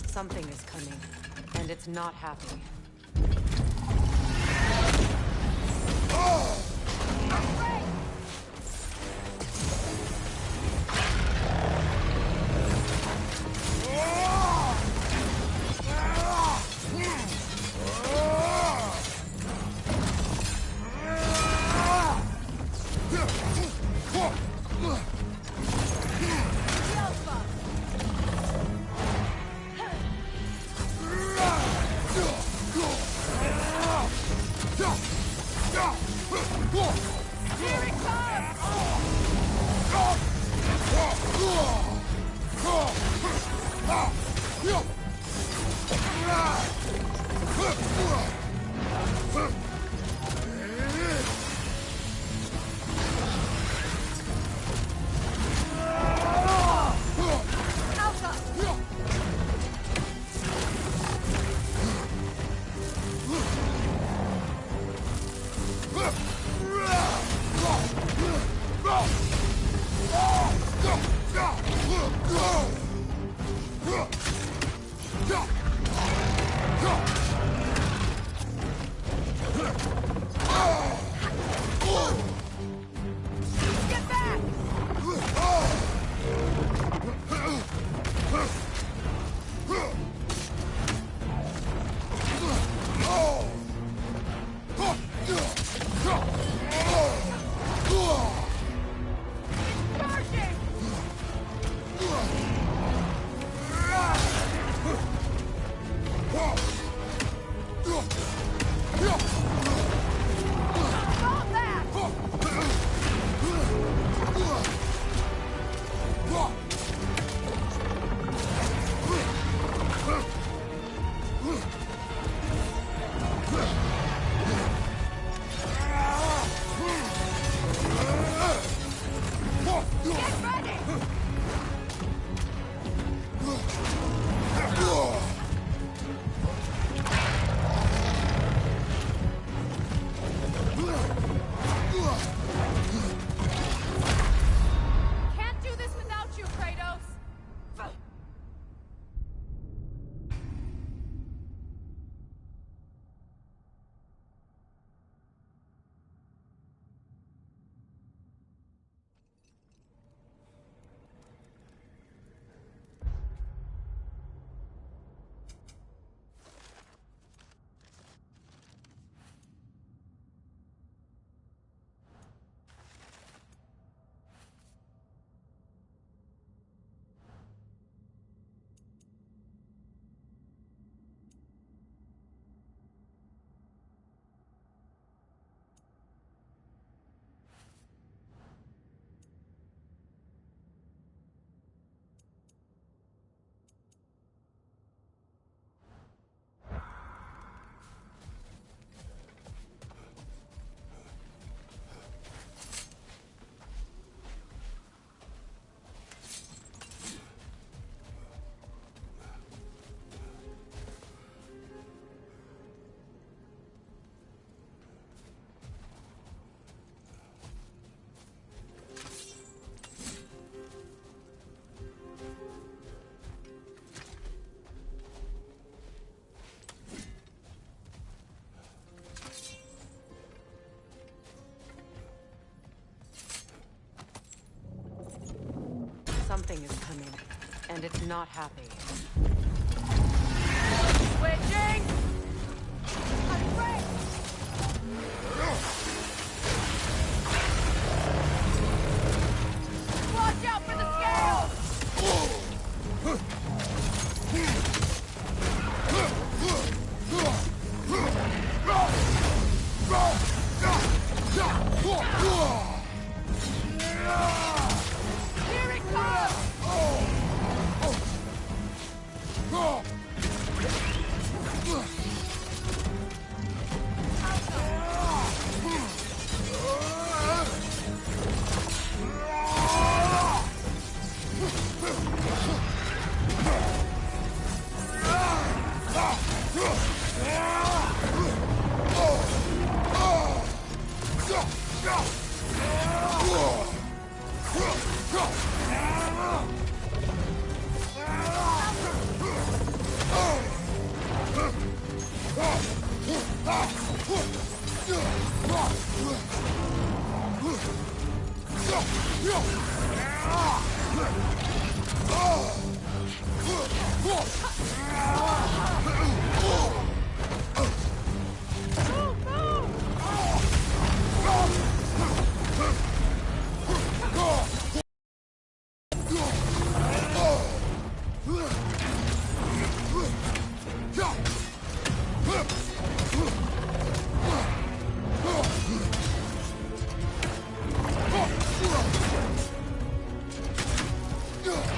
Something is coming, and it's not happy. Get ready! Can't do this without you, Kratos! Something is coming, and it's not happy. Switching! Afraid! Watch out for the scales! Here it comes!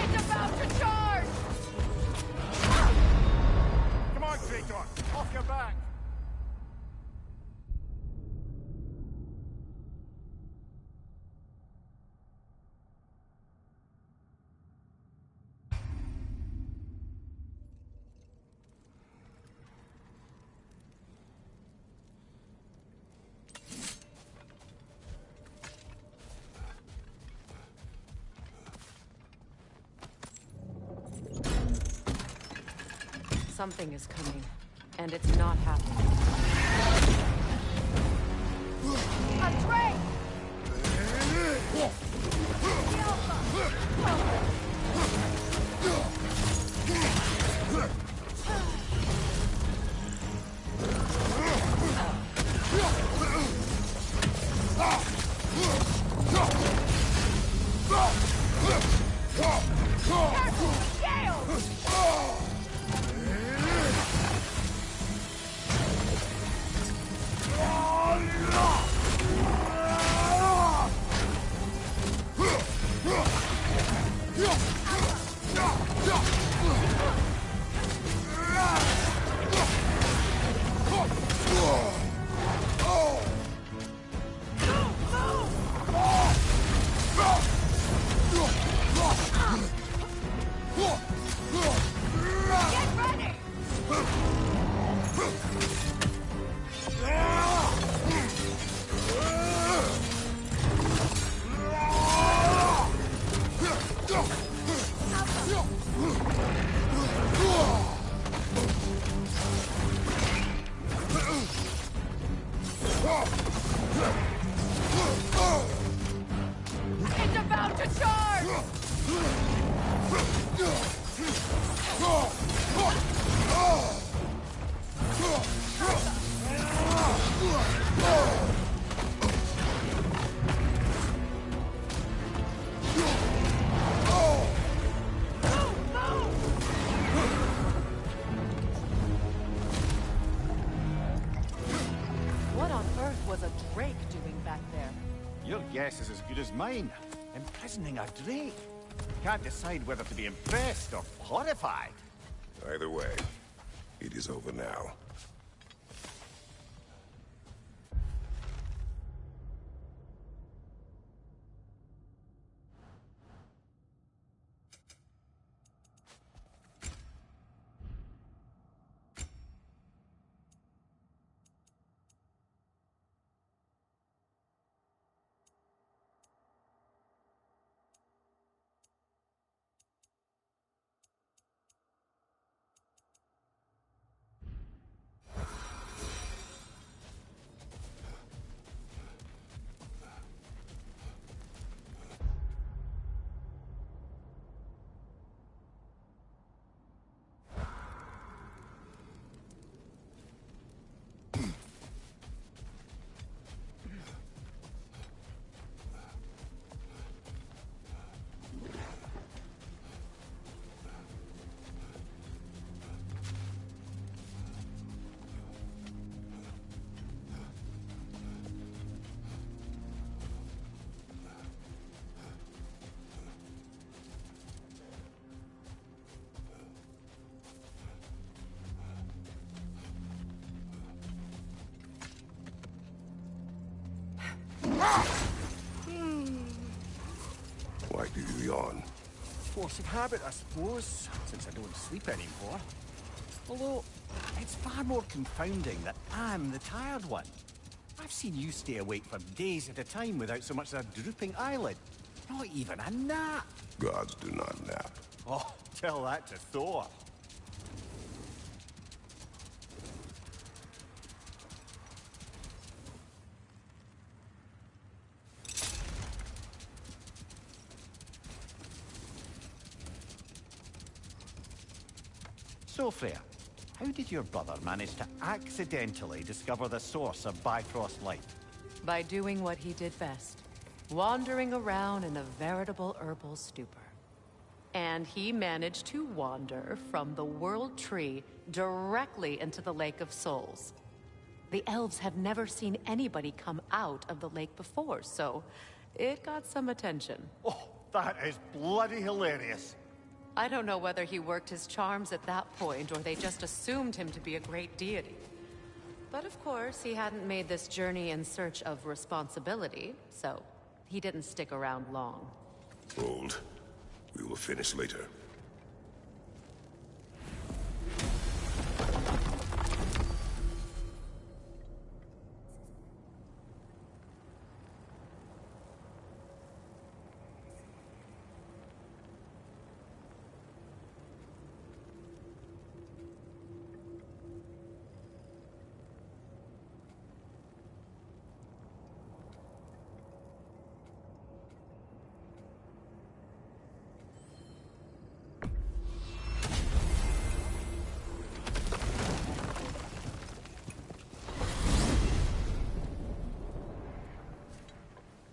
It's about to charge! Come on, Kratos! Off your back! Something is coming, and it's not happy. Atreus! The Alpha! Careful! Scales! What on earth was a drake doing back there? Your guess is as good as mine. Imprisoning a drake. Can't decide whether to be impressed or horrified. Either way, it is over now. Why do you yawn? Force of habit, I suppose, since I don't sleep anymore. Although, it's far more confounding that I'm the tired one. I've seen you stay awake for days at a time without so much as a drooping eyelid. Not even a nap. Gods do not nap. Oh, tell that to Thor. So, Freya, how did your brother manage to accidentally discover the source of Bifrost light? By doing what he did best. Wandering around in a veritable herbal stupor. And he managed to wander from the World Tree directly into the Lake of Souls. The elves have never seen anybody come out of the lake before, so it got some attention. Oh, that is bloody hilarious. I don't know whether he worked his charms at that point, or they just assumed him to be a great deity. But of course, he hadn't made this journey in search of responsibility, so he didn't stick around long. Hold. We will finish later.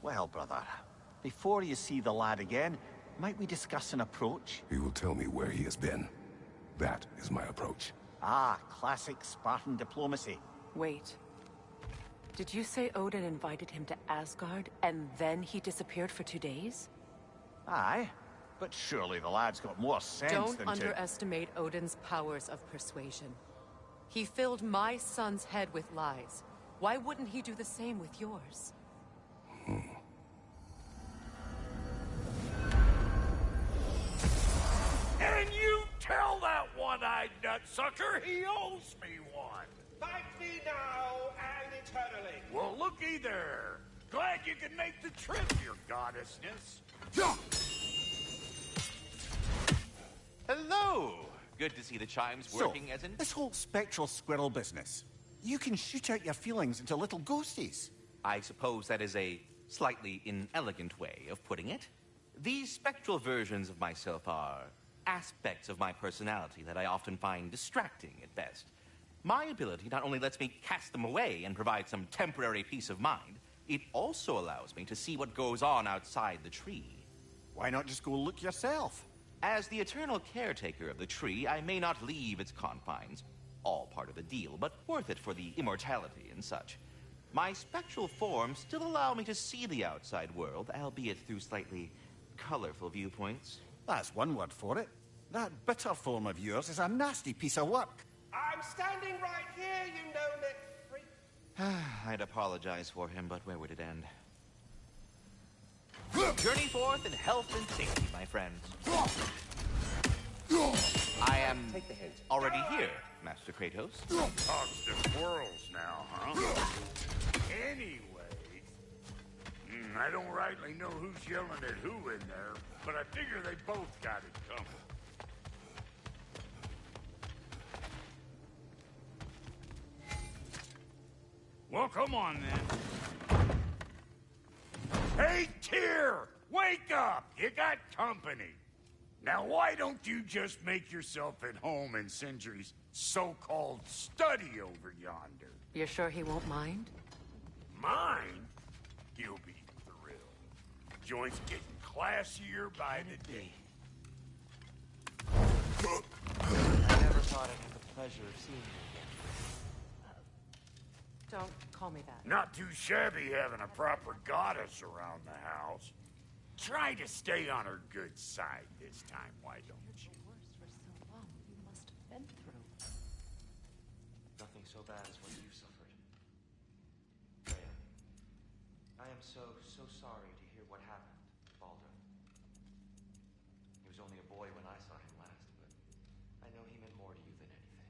Well, brother, before you see the lad again, might we discuss an approach? He will tell me where he has been. That is my approach. Ah, classic Spartan diplomacy. Wait. Did you say Odin invited him to Asgard, and then he disappeared for 2 days? Aye, but surely the lad's got more sense Don't than to... underestimate Odin's powers of persuasion. He filled my son's head with lies. Why wouldn't he do the same with yours? And you tell that one-eyed nutsucker he owes me one. Fight me now and eternally. Well, looky there. Glad you can make the trip, your goddessness. Hello! Good to see the chimes working as in... this whole spectral squirrel business. You can shoot out your feelings into little ghosties. I suppose that is a slightly inelegant way of putting it. These spectral versions of myself are aspects of my personality that I often find distracting at best. My ability not only lets me cast them away and provide some temporary peace of mind, it also allows me to see what goes on outside the tree. Why not just go look yourself? As the eternal caretaker of the tree, I may not leave its confines, all part of the deal, but worth it for the immortality and such. My spectral forms still allow me to see the outside world, albeit through slightly colorful viewpoints. That's one word for it. That bitter form of yours is a nasty piece of work. I'm standing right here, you no-neck freak. I'd apologize for him, but where would it end? Journey forth in health and safety, my friends. I am already here, Master Kratos. Talks to squirrels now, huh? Anyway, I don't rightly know who's yelling at who in there, but I figure they both got it coming. Well, come on then. Hey, Tyr! Wake up! You got company. Now, why don't you just make yourself at home in Sindri's so-called study over yonder? You're sure he won't mind? Mine? He'll be thrilled. Joint's getting classier by the day. I never thought I'd have the pleasure of seeing you again. Don't call me that. Not too shabby having a proper goddess around the house. Try to stay on her good side this time, why don't you? The worst for so long, you must have been through. Nothing so bad as what you suffered. Freya, I am so sorry to hear what happened to Baldur. He was only a boy when I saw him last, but I know he meant more to you than anything.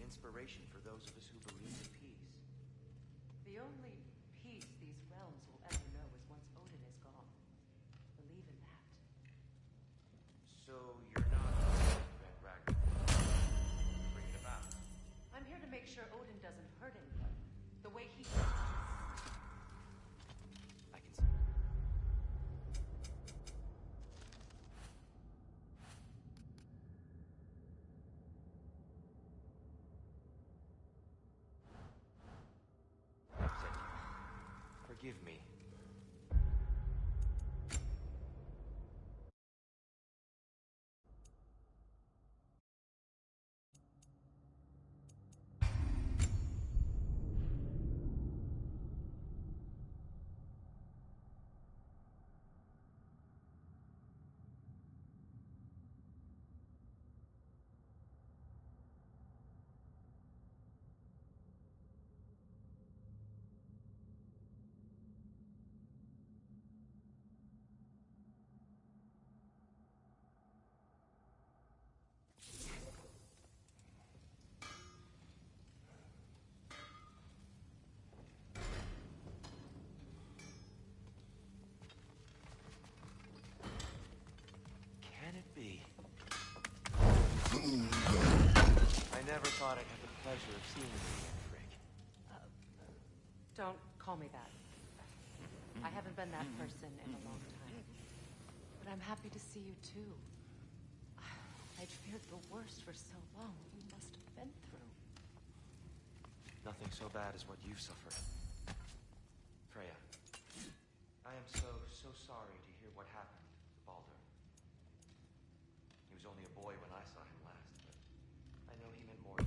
Inspiration for those of us who believe in peace. The only peace these realms will ever know is once Odin is gone. Believe in that. So you're not Red Ragnarok. Bring it about. I'm here to make sure Odin doesn't hurt anyone. The way he I can see. Forgive me. I never thought I'd have the pleasure of seeing you again, Frigg. Don't call me that. I haven't been that person in a long time. But I'm happy to see you too. I'd feared the worst for so long. You must have been through. Nothing so bad as what you've suffered. Freya, I am so sorry to hear what happened to Baldur. was only a boy when I saw him last, but I know he meant more.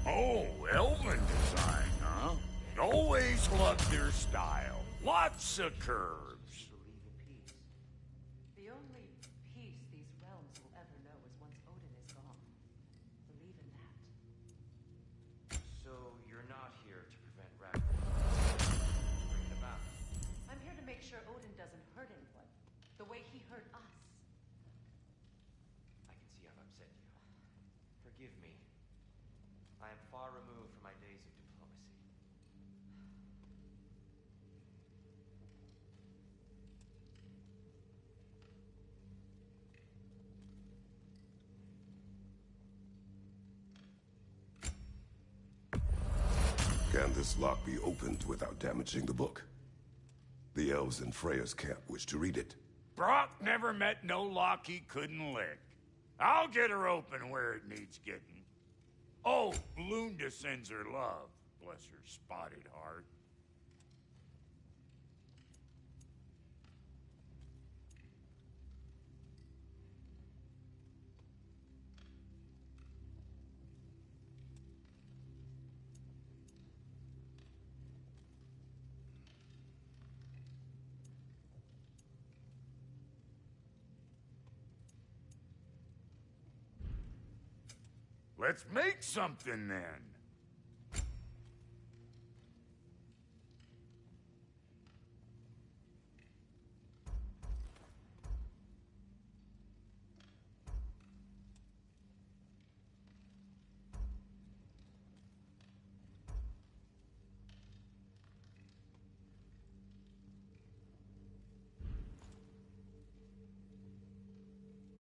Oh, Elven design, huh? Always loved their style. Lots of curves. Believe in peace. The only peace these realms will ever know is once Odin is gone. Believe in that. So you're not here to prevent Ragnarok. Bring it about. I'm here to make sure Odin doesn't hurt anyone, the way he hurt us. I can see I've upset you. Forgive me. I am far removed from my days of diplomacy. Can this lock be opened without damaging the book? The elves in Freya's camp wish to read it. Brock never met no lock he couldn't lick. I'll get her open where it needs getting. Oh, Lunda sends her love. Bless her spotted heart. Let's make something then.